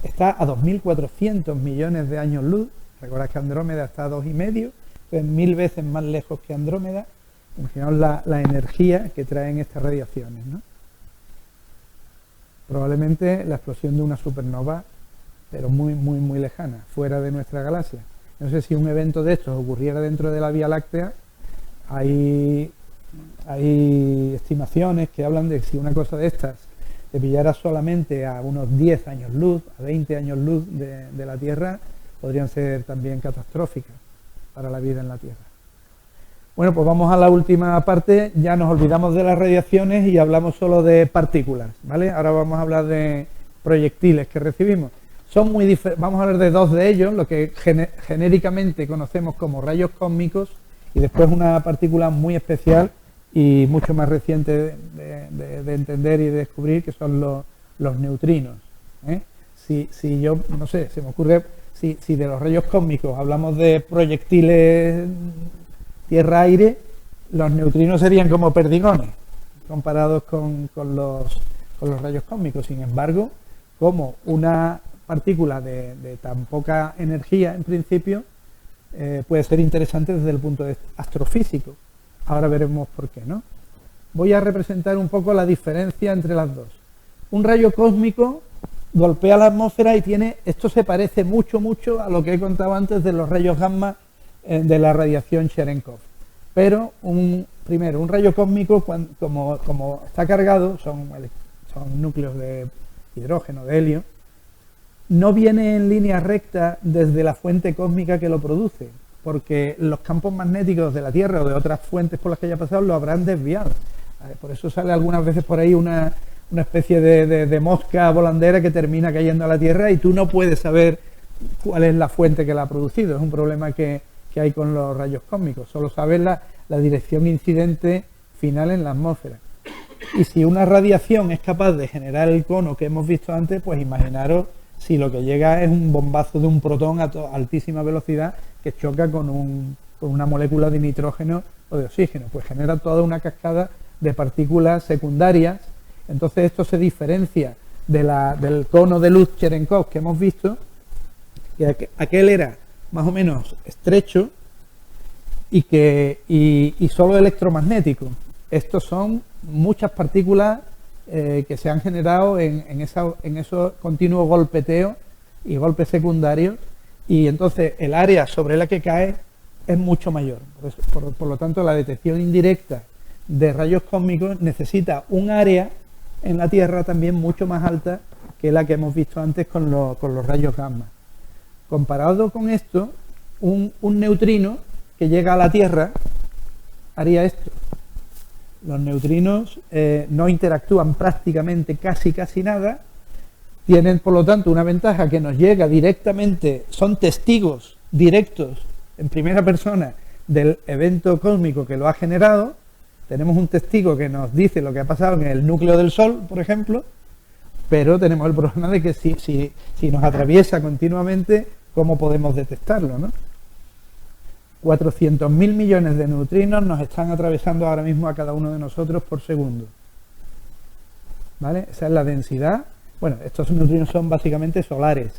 está a 2.400 millones de años luz. Recordad que Andrómeda está a 2,5, es 1000 veces más lejos que Andrómeda. Imaginaos la energía que traen estas radiaciones, ¿no? Probablemente la explosión de una supernova, pero muy, muy, muy lejana, fuera de nuestra galaxia. No sé si un evento de estos ocurriera dentro de la Vía Láctea. Hay estimaciones que hablan de que si una cosa de estas te pillara solamente a unos 10 años luz, a 20 años luz de la Tierra, podrían ser también catastróficas para la vida en la Tierra. Bueno, pues vamos a la última parte. Ya nos olvidamos de las radiaciones y hablamos solo de partículas, ¿vale? Ahora vamos a hablar de proyectiles que recibimos. Son muy diferentes. Vamos a hablar de 2 de ellos, lo que genéricamente conocemos como rayos cósmicos, y después una partícula muy especial y mucho más reciente de entender y de descubrir, que son los neutrinos, ¿eh? Si yo, no sé, se me ocurre, si de los rayos cósmicos hablamos de proyectiles tierra-aire, los neutrinos serían como perdigones comparados con los rayos cósmicos. Sin embargo, como una partícula de tan poca energía en principio, puede ser interesante desde el punto de vista astrofísico. Ahora veremos por qué, ¿no? Voy a representar un poco la diferencia entre las dos. Un rayo cósmico golpea la atmósfera y esto se parece mucho a lo que he contado antes de los rayos gamma de la radiación Cherenkov. Pero primero, un rayo cósmico, como está cargado, son núcleos de hidrógeno, de helio, no viene en línea recta desde la fuente cósmica que lo produce, porque los campos magnéticos de la Tierra o de otras fuentes por las que haya pasado lo habrán desviado. Por eso sale algunas veces por ahí una especie de mosca volandera que termina cayendo a la Tierra y tú no puedes saber cuál es la fuente que la ha producido. Es un problema que hay con los rayos cósmicos. Solo sabes la dirección incidente final en la atmósfera. Y si una radiación es capaz de generar el cono que hemos visto antes, pues imaginaros si lo que llega es un bombazo de un protón a altísima velocidad que choca con una molécula de nitrógeno o de oxígeno, pues genera toda una cascada de partículas secundarias. Entonces esto se diferencia del cono de luz Cherenkov que hemos visto, que aquel era más o menos estrecho y solo electromagnético. Estos son muchas partículas que se han generado en esos continuos golpeteos y golpes secundarios, y entonces el área sobre la que cae es mucho mayor. Por lo tanto, la detección indirecta de rayos cósmicos necesita un área en la Tierra también mucho más alta que la que hemos visto antes con los rayos gamma. Comparado con esto, un neutrino que llega a la Tierra haría esto. Los neutrinos no interactúan prácticamente casi nada, tienen por lo tanto una ventaja que nos llega directamente, son testigos directos en primera persona del evento cósmico que lo ha generado. Tenemos un testigo que nos dice lo que ha pasado en el núcleo del Sol, por ejemplo, pero tenemos el problema de que si nos atraviesa continuamente, ¿cómo podemos detectarlo, no? 400.000 millones de neutrinos nos están atravesando ahora mismo a cada uno de nosotros por segundo. ¿Vale? Esa es la densidad. Bueno, estos neutrinos son básicamente solares,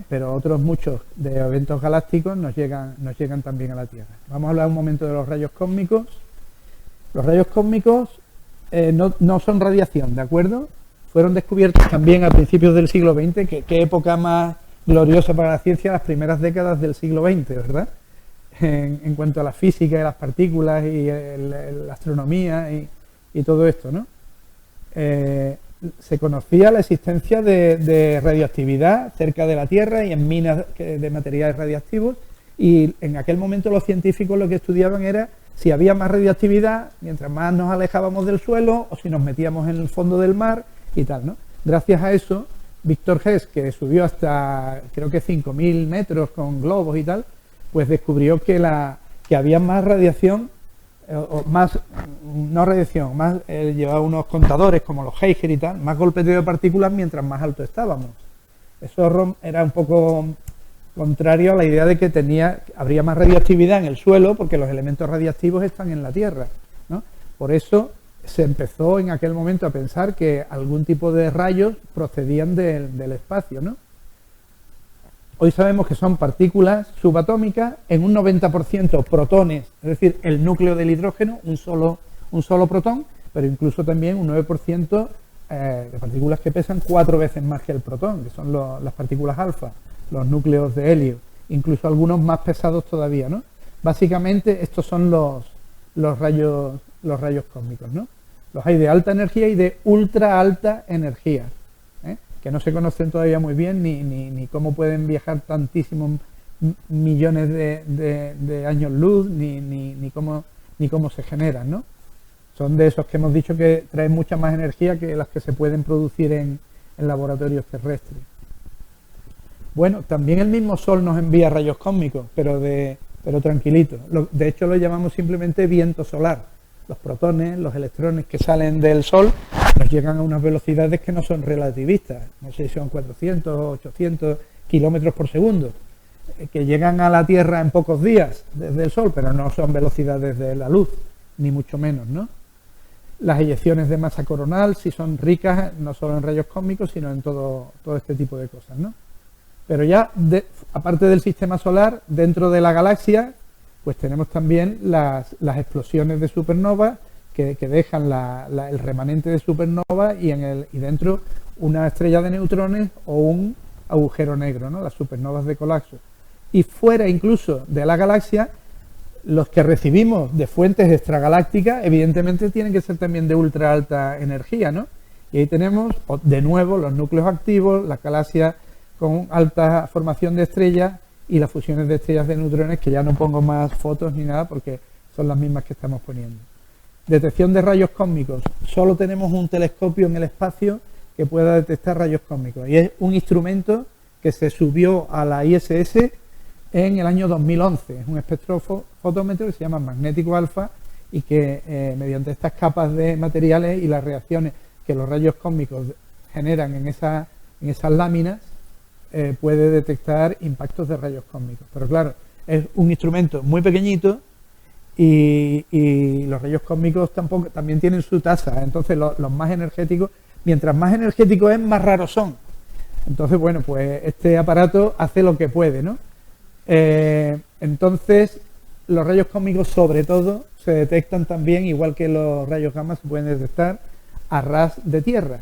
pero otros muchos de eventos galácticos nos llegan también a la Tierra. Vamos a hablar un momento de los rayos cósmicos. Los rayos cósmicos no son radiación, ¿de acuerdo? Fueron descubiertos también a principios del siglo XX. ¿Qué época más gloriosa para la ciencia? Las primeras décadas del siglo XX, ¿verdad? En cuanto a la física y las partículas y la astronomía y todo esto, ¿no? Se conocía la existencia de radioactividad cerca de la Tierra y en minas de materiales radiactivos, y en aquel momento los científicos lo que estudiaban era si había más radioactividad mientras más nos alejábamos del suelo o si nos metíamos en el fondo del mar y tal, ¿no? Gracias a eso, Victor Hess, que subió hasta creo que 5.000 metros con globos y tal, pues descubrió que había más radiación, llevaba unos contadores como los Geiger y tal, más golpeteo de partículas mientras más alto estábamos. Eso era un poco contrario a la idea de que habría más radioactividad en el suelo porque los elementos radiactivos están en la Tierra, ¿no? Por eso se empezó en aquel momento a pensar que algún tipo de rayos procedían del espacio, ¿no? Hoy sabemos que son partículas subatómicas, en un 90% protones, es decir, el núcleo del hidrógeno, un solo protón, pero incluso también un 9% de partículas que pesan 4 veces más que el protón, que son las partículas alfa, los núcleos de helio, incluso algunos más pesados todavía, ¿no? Básicamente estos son los rayos cósmicos, ¿no? Los hay de alta energía y de ultra alta energía, que no se conocen todavía muy bien ni cómo pueden viajar tantísimos millones de años luz, ni cómo se generan, ¿no? Son de esos que hemos dicho que traen mucha más energía que las que se pueden producir en laboratorios terrestres. Bueno, también el mismo Sol nos envía rayos cósmicos, pero tranquilitos. De hecho lo llamamos simplemente viento solar. Los protones, los electrones que salen del Sol nos llegan a unas velocidades que no son relativistas, no sé si son 400 o 800 kilómetros por segundo, que llegan a la Tierra en pocos días desde el Sol, pero no son velocidades de la luz, ni mucho menos, ¿no? Las eyecciones de masa coronal sí son ricas no solo en rayos cósmicos, sino en todo este tipo de cosas, ¿no? Pero ya, aparte del sistema solar, dentro de la galaxia, pues tenemos también las explosiones de supernova que dejan el remanente de supernova y dentro una estrella de neutrones o un agujero negro, ¿no? Las supernovas de colapso. Y fuera incluso de la galaxia, los que recibimos de fuentes extragalácticas, evidentemente tienen que ser también de ultra alta energía, ¿no? Y ahí tenemos, de nuevo, los núcleos activos, las galaxias con alta formación de estrellas y las fusiones de estrellas de neutrones, que ya no pongo más fotos ni nada porque son las mismas que estamos poniendo. Detección de rayos cósmicos. Solo tenemos un telescopio en el espacio que pueda detectar rayos cósmicos y es un instrumento que se subió a la ISS en el año 2011. Es un espectrofotómetro que se llama magnético alfa y que mediante estas capas de materiales y las reacciones que los rayos cósmicos generan en esas láminas, puede detectar impactos de rayos cósmicos. Pero claro, es un instrumento muy pequeñito y los rayos cósmicos también tienen su tasa. Entonces los más energéticos, mientras más energéticos es, más raros son. Entonces, bueno, pues este aparato hace lo que puede, ¿no? Entonces, los rayos cósmicos, sobre todo, se detectan también, igual que los rayos gamma, se pueden detectar a ras de tierra.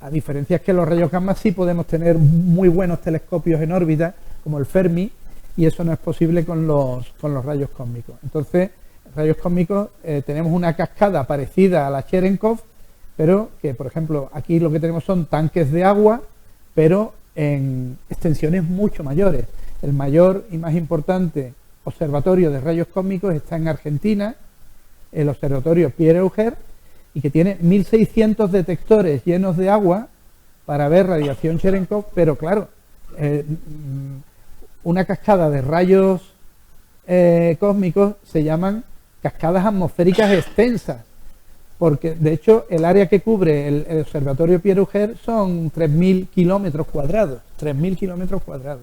A diferencia es que los rayos gamma sí podemos tener muy buenos telescopios en órbita, como el Fermi, y eso no es posible con los rayos cósmicos. Entonces, rayos cósmicos, tenemos una cascada parecida a la Cherenkov, pero que, por ejemplo, aquí lo que tenemos son tanques de agua, pero en extensiones mucho mayores. El mayor y más importante observatorio de rayos cósmicos está en Argentina, el observatorio Pierre Auger, y que tiene 1.600 detectores llenos de agua para ver radiación Cherenkov, pero claro, una cascada de rayos cósmicos se llaman cascadas atmosféricas extensas, porque de hecho el área que cubre el observatorio Pierre Auger son 3.000 kilómetros cuadrados. 3.000 kilómetros cuadrados.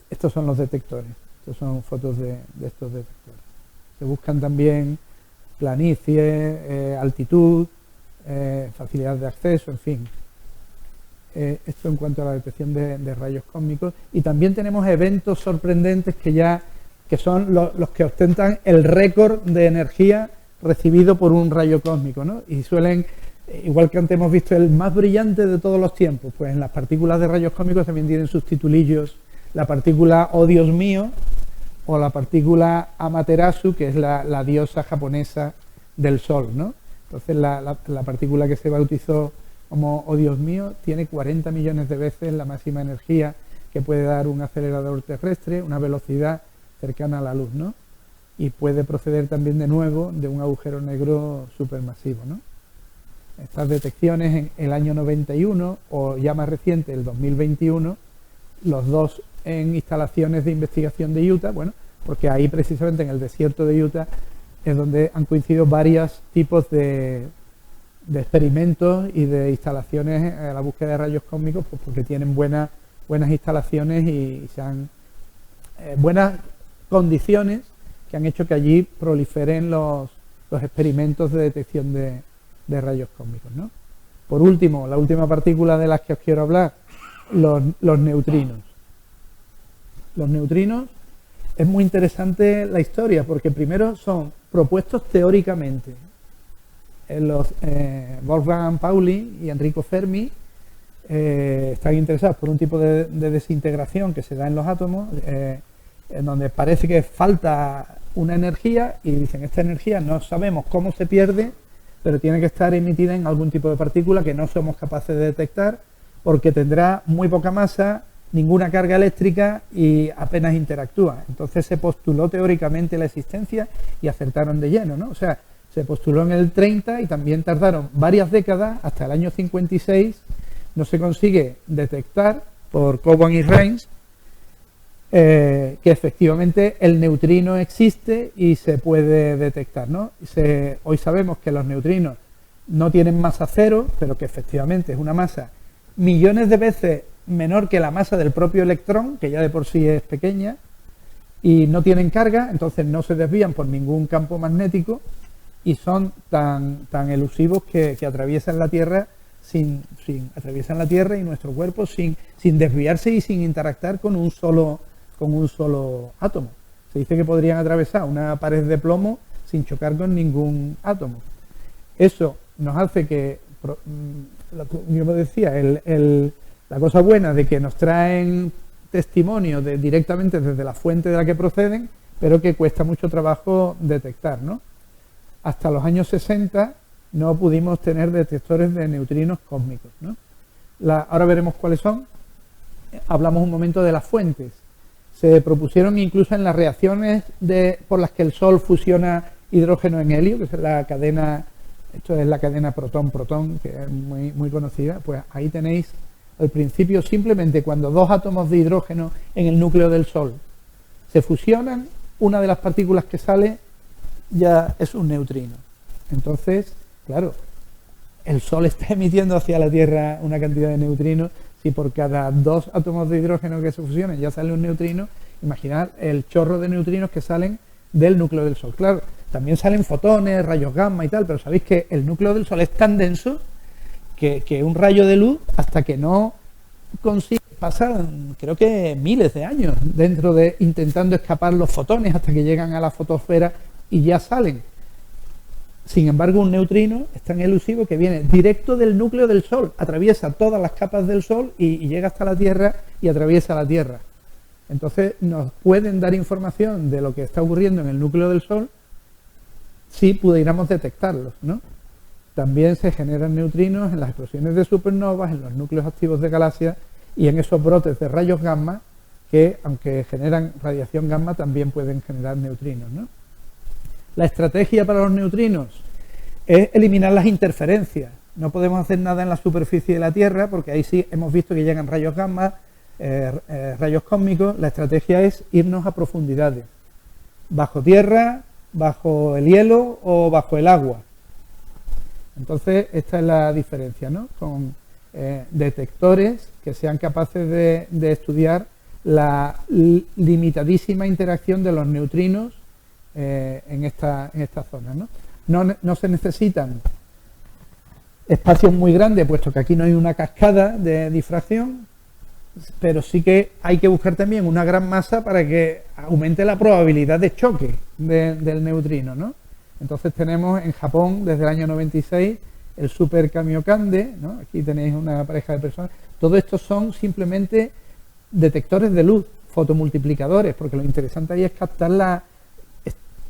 Estos son los detectores. Estos son fotos de estos detectores. Se buscan también planicie, altitud, facilidad de acceso, en fin. Esto en cuanto a la detección de rayos cósmicos. Y también tenemos eventos sorprendentes que son los que ostentan el récord de energía recibido por un rayo cósmico, ¿no? Y suelen, igual que antes hemos visto el más brillante de todos los tiempos, pues en las partículas de rayos cósmicos también tienen sus titulillos, la partícula "Oh Dios mío" o la partícula Amaterasu, que es la diosa japonesa del Sol, ¿no? Entonces la partícula que se bautizó como "Oh Dios mío" tiene 40 millones de veces la máxima energía que puede dar un acelerador terrestre, una velocidad cercana a la luz, ¿no? Y puede proceder también de nuevo de un agujero negro supermasivo, ¿no? Estas detecciones en el año 91 o ya más reciente, el 2021, los dos en instalaciones de investigación de Utah, bueno, porque ahí precisamente en el desierto de Utah es donde han coincidido varios tipos de experimentos y de instalaciones a la búsqueda de rayos cósmicos, pues porque tienen buenas instalaciones y se han buenas condiciones que han hecho que allí proliferen los experimentos de detección de rayos cósmicos, ¿no? Por último, la última partícula de las que os quiero hablar, los neutrinos. Los neutrinos es muy interesante la historia porque primero son propuestos teóricamente. Los Wolfgang Pauli y Enrico Fermi están interesados por un tipo de desintegración que se da en los átomos, en donde parece que falta una energía y dicen, esta energía no sabemos cómo se pierde, pero tiene que estar emitida en algún tipo de partícula que no somos capaces de detectar porque tendrá muy poca masa, ninguna carga eléctrica y apenas interactúa. Entonces se postuló teóricamente la existencia y acertaron de lleno, ¿no? O sea, se postuló en el 30 y también tardaron varias décadas, hasta el año 56, no se consigue detectar por Cowan y Rains que efectivamente el neutrino existe y se puede detectar, ¿no? Hoy sabemos que los neutrinos no tienen masa cero, pero que efectivamente es una masa millones de veces menor que la masa del propio electrón, que ya de por sí es pequeña, y no tienen carga, entonces no se desvían por ningún campo magnético y son tan elusivos que atraviesan la Tierra atraviesan la Tierra y nuestro cuerpo sin desviarse y sin interactuar con un solo átomo. Se dice que podrían atravesar una pared de plomo sin chocar con ningún átomo. Eso nos hace que, como decía, la cosa buena de que nos traen testimonio directamente desde la fuente de la que proceden, pero que cuesta mucho trabajo detectar, ¿no? Hasta los años 60 no pudimos tener detectores de neutrinos cósmicos, ¿no? Ahora veremos cuáles son. Hablamos un momento de las fuentes. Se propusieron incluso en las reacciones por las que el Sol fusiona hidrógeno en helio, que es la cadena, esto es la cadena protón-protón, que es muy conocida. Pues ahí tenéis al principio simplemente cuando dos átomos de hidrógeno en el núcleo del Sol se fusionan, una de las partículas que sale ya es un neutrino. Entonces, claro, el Sol está emitiendo hacia la Tierra una cantidad de neutrinos. Si por cada 2 átomos de hidrógeno que se fusionen ya sale un neutrino, imaginad el chorro de neutrinos que salen del núcleo del Sol. Claro, también salen fotones, rayos gamma y tal, pero sabéis que el núcleo del Sol es tan denso que un rayo de luz, hasta que no consigue, pasan creo que miles de años dentro de intentando escapar los fotones hasta que llegan a la fotosfera y ya salen. Sin embargo, un neutrino es tan elusivo que viene directo del núcleo del Sol, atraviesa todas las capas del Sol y llega hasta la Tierra y atraviesa la Tierra. Entonces nos pueden dar información de lo que está ocurriendo en el núcleo del Sol si pudiéramos detectarlos, ¿no? También se generan neutrinos en las explosiones de supernovas, en los núcleos activos de galaxias y en esos brotes de rayos gamma que, aunque generan radiación gamma, también pueden generar neutrinos, ¿no? La estrategia para los neutrinos es eliminar las interferencias. No podemos hacer nada en la superficie de la Tierra porque ahí sí hemos visto que llegan rayos gamma, rayos cósmicos. La estrategia es irnos a profundidades, bajo tierra, bajo el hielo o bajo el agua. Entonces esta es la diferencia, ¿no? Con detectores que sean capaces de estudiar la limitadísima interacción de los neutrinos en esta zona, ¿no? No se necesitan espacios muy grandes, puesto que aquí no hay una cascada de difracción, pero sí que hay que buscar también una gran masa para que aumente la probabilidad de choque del neutrino, ¿no? Entonces tenemos en Japón, desde el año 96, el Super Kamiokande, ¿no? Aquí tenéis una pareja de personas. Todo esto son simplemente detectores de luz, fotomultiplicadores, porque lo interesante ahí es captar la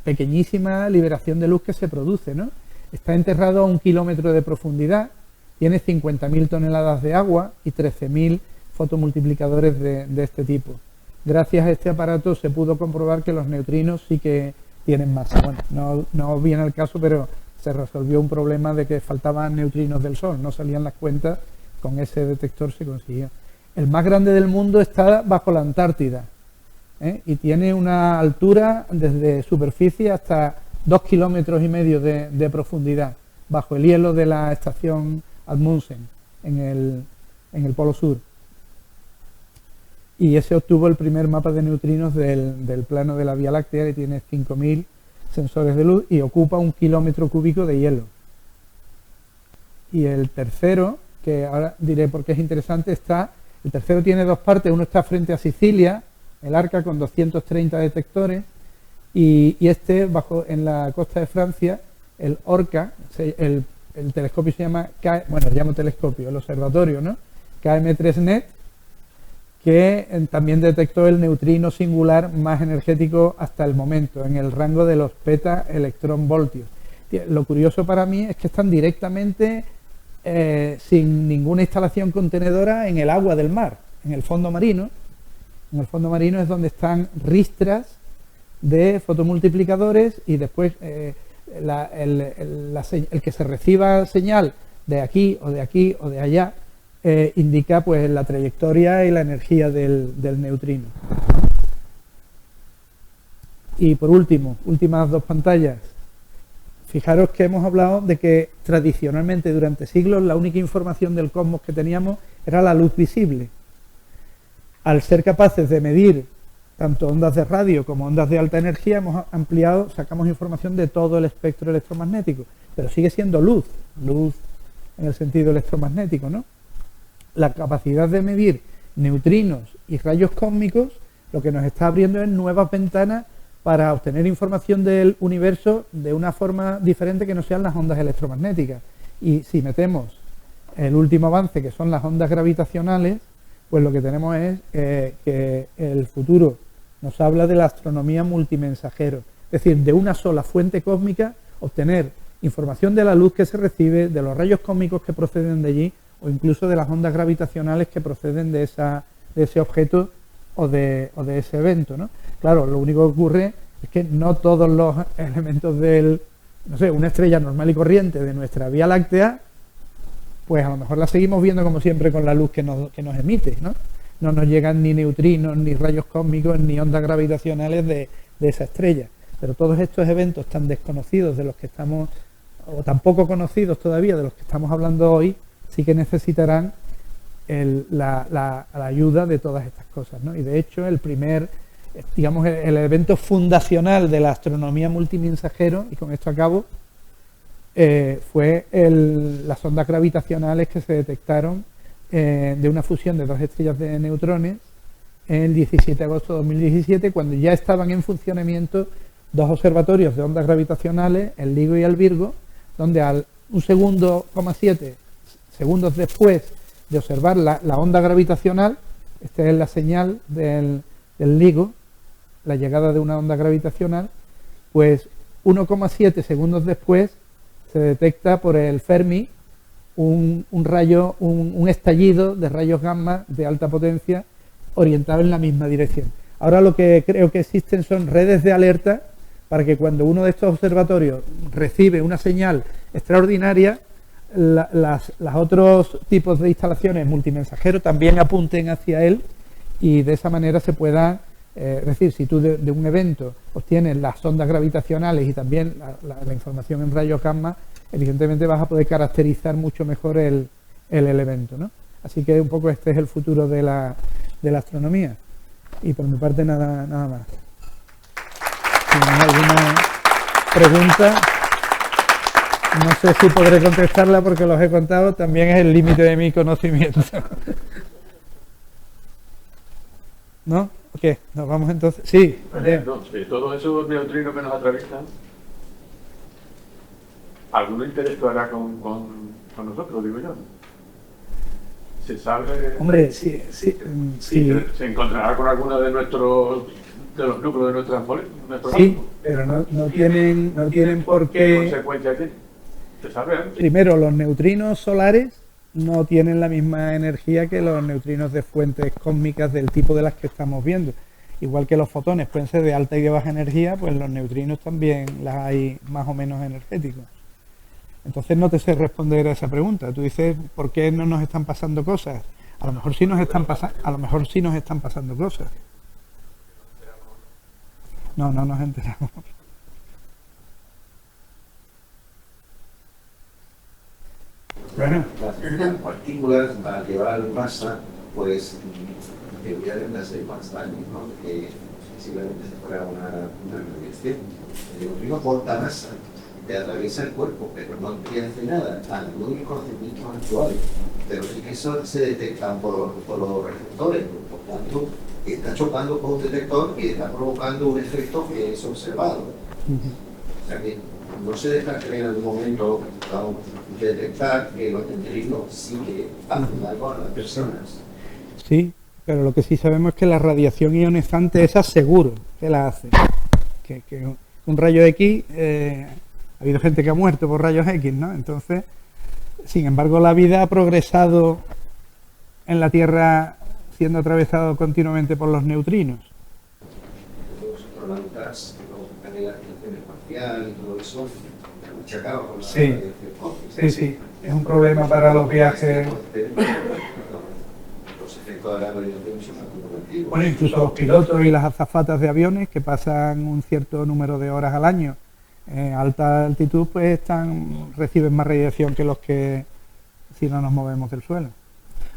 pequeñísima liberación de luz que se produce, ¿no? Está enterrado a 1 kilómetro de profundidad, tiene 50.000 toneladas de agua y 13.000 fotomultiplicadores de este tipo. Gracias a este aparato se pudo comprobar que los neutrinos sí que tienen masa. Bueno, no viene al caso, pero se resolvió un problema de que faltaban neutrinos del Sol, no salían las cuentas, con ese detector se consiguió. El más grande del mundo está bajo la Antártida, y tiene una altura desde superficie hasta 2,5 kilómetros de profundidad, bajo el hielo de la estación Amundsen en el Polo Sur. Y ese obtuvo el primer mapa de neutrinos del plano de la Vía Láctea, que tiene 5.000 sensores de luz y ocupa 1 kilómetro cúbico de hielo. Y el tercero, que ahora diré por qué es interesante, el tercero tiene 2 partes. Uno está frente a Sicilia, el Arca, con 230 detectores, y este en la costa de Francia, el Orca, el telescopio se llama, telescopio, el observatorio, ¿no? KM3net, que también detectó el neutrino singular más energético hasta el momento, en el rango de los peta-electrón-voltios. Lo curioso para mí es que están directamente, sin ninguna instalación contenedora, en el agua del mar, en el fondo marino. En el fondo marino es donde están ristras de fotomultiplicadores y después el que se reciba señal de aquí o de allá, indica pues la trayectoria y la energía del neutrino. Y por último, últimas 2 pantallas. Fijaros que hemos hablado de que tradicionalmente durante siglos la única información del cosmos que teníamos era la luz visible. Al ser capaces de medir tanto ondas de radio como ondas de alta energía, hemos ampliado, sacamos información de todo el espectro electromagnético, pero sigue siendo luz en el sentido electromagnético, ¿no? La capacidad de medir neutrinos y rayos cósmicos lo que nos está abriendo es nuevas ventanas para obtener información del universo de una forma diferente que no sean las ondas electromagnéticas. Y si metemos el último avance, que son las ondas gravitacionales, pues lo que tenemos es que el futuro nos habla de la astronomía multimensajero, es decir, de una sola fuente cósmica obtener información de la luz que se recibe, de los rayos cósmicos que proceden de allí, o incluso de las ondas gravitacionales que proceden de ese objeto o de ese evento, ¿no? Claro, lo único que ocurre es que no todos los elementos una estrella normal y corriente de nuestra Vía Láctea, pues a lo mejor la seguimos viendo como siempre con la luz que nos emite, ¿no? No nos llegan ni neutrinos, ni rayos cósmicos, ni ondas gravitacionales de esa estrella. Pero todos estos eventos tan desconocidos de los que estamos o tampoco conocidos todavía, de los que estamos hablando hoy, sí que necesitarán la ayuda de todas estas cosas, ¿no? Y de hecho digamos, el evento fundacional de la astronomía multimensajero, y con esto acabo, fue las ondas gravitacionales que se detectaron de una fusión de dos estrellas de neutrones el 17 de agosto de 2017, cuando ya estaban en funcionamiento dos observatorios de ondas gravitacionales, el LIGO y el Virgo, donde al 1,7 segundos después de observar la onda gravitacional, esta es la señal del LIGO, la llegada de una onda gravitacional, pues 1,7 segundos después se detecta por el Fermi un rayo, un estallido de rayos gamma de alta potencia orientado en la misma dirección. Ahora lo que creo que existen son redes de alerta para que cuando uno de estos observatorios recibe una señal extraordinaria, los otros tipos de instalaciones multimensajeros también apunten hacia él y de esa manera se pueda, es decir, si tú de un evento obtienes las ondas gravitacionales y también la información en rayos gamma, evidentemente vas a poder caracterizar mucho mejor el evento, ¿no? Así que un poco este es el futuro de la astronomía. Y por mi parte nada más. Si tenéis alguna pregunta, no sé si podré contestarla porque los he contado, también es el límite de mi conocimiento. ¿No? ¿Qué? ¿Nos vamos entonces? Sí. Todos esos neutrinos que nos atraviesan, ¿alguno interactuará con nosotros, digo yo? ¿Se sabe? Hombre, sí. ¿Se encontrará con alguno de los núcleos de nuestras moléculas? Sí, pero no tienen por qué. ¿Qué consecuencias tiene? ¿Se sabe? Primero, los neutrinos solares no tienen la misma energía que los neutrinos de fuentes cósmicas del tipo de las que estamos viendo. Igual que los fotones pueden ser de alta y de baja energía, pues los neutrinos también las hay más o menos energéticos. Entonces no te sé responder a esa pregunta. Tú dices, ¿por qué no nos están pasando cosas? A lo mejor sí nos están pasando cosas. No nos enteramos. Bueno. Las partículas para llevar masa, pues deberían de ser más daño, ¿no? Que simplemente se fuera una radiación. El neutrino porta masa, te atraviesa el cuerpo, pero no te hace nada. Algunos conocimientos actuales, pero sí que eso se detectan por los receptores, por tanto, está chocando con un detector y está provocando un efecto que es observado. O sea que no se deja que en algún momento detectar que los neutrinos sí que hacen algo a las personas. Sí, pero lo que sí sabemos es que la radiación ionizante esa seguro que la hace. Que un rayo X, ha habido gente que ha muerto por rayos X, ¿no? Entonces, sin embargo, la vida ha progresado en la Tierra siendo atravesado continuamente por los neutrinos. Los astronautas, la radiación espacial y todo eso, machacado con la Sí. radiación. Sí, es un problema para los viajes. Los efectos de la radiación son acumulativos. Bueno, incluso los pilotos y las azafatas de aviones que pasan un cierto número de horas al año a alta altitud, pues reciben más radiación que los que si no nos movemos del suelo.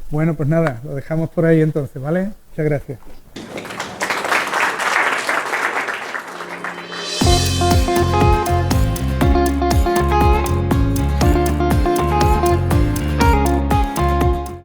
Bueno, pues nada, lo dejamos por ahí entonces, ¿vale? Muchas gracias.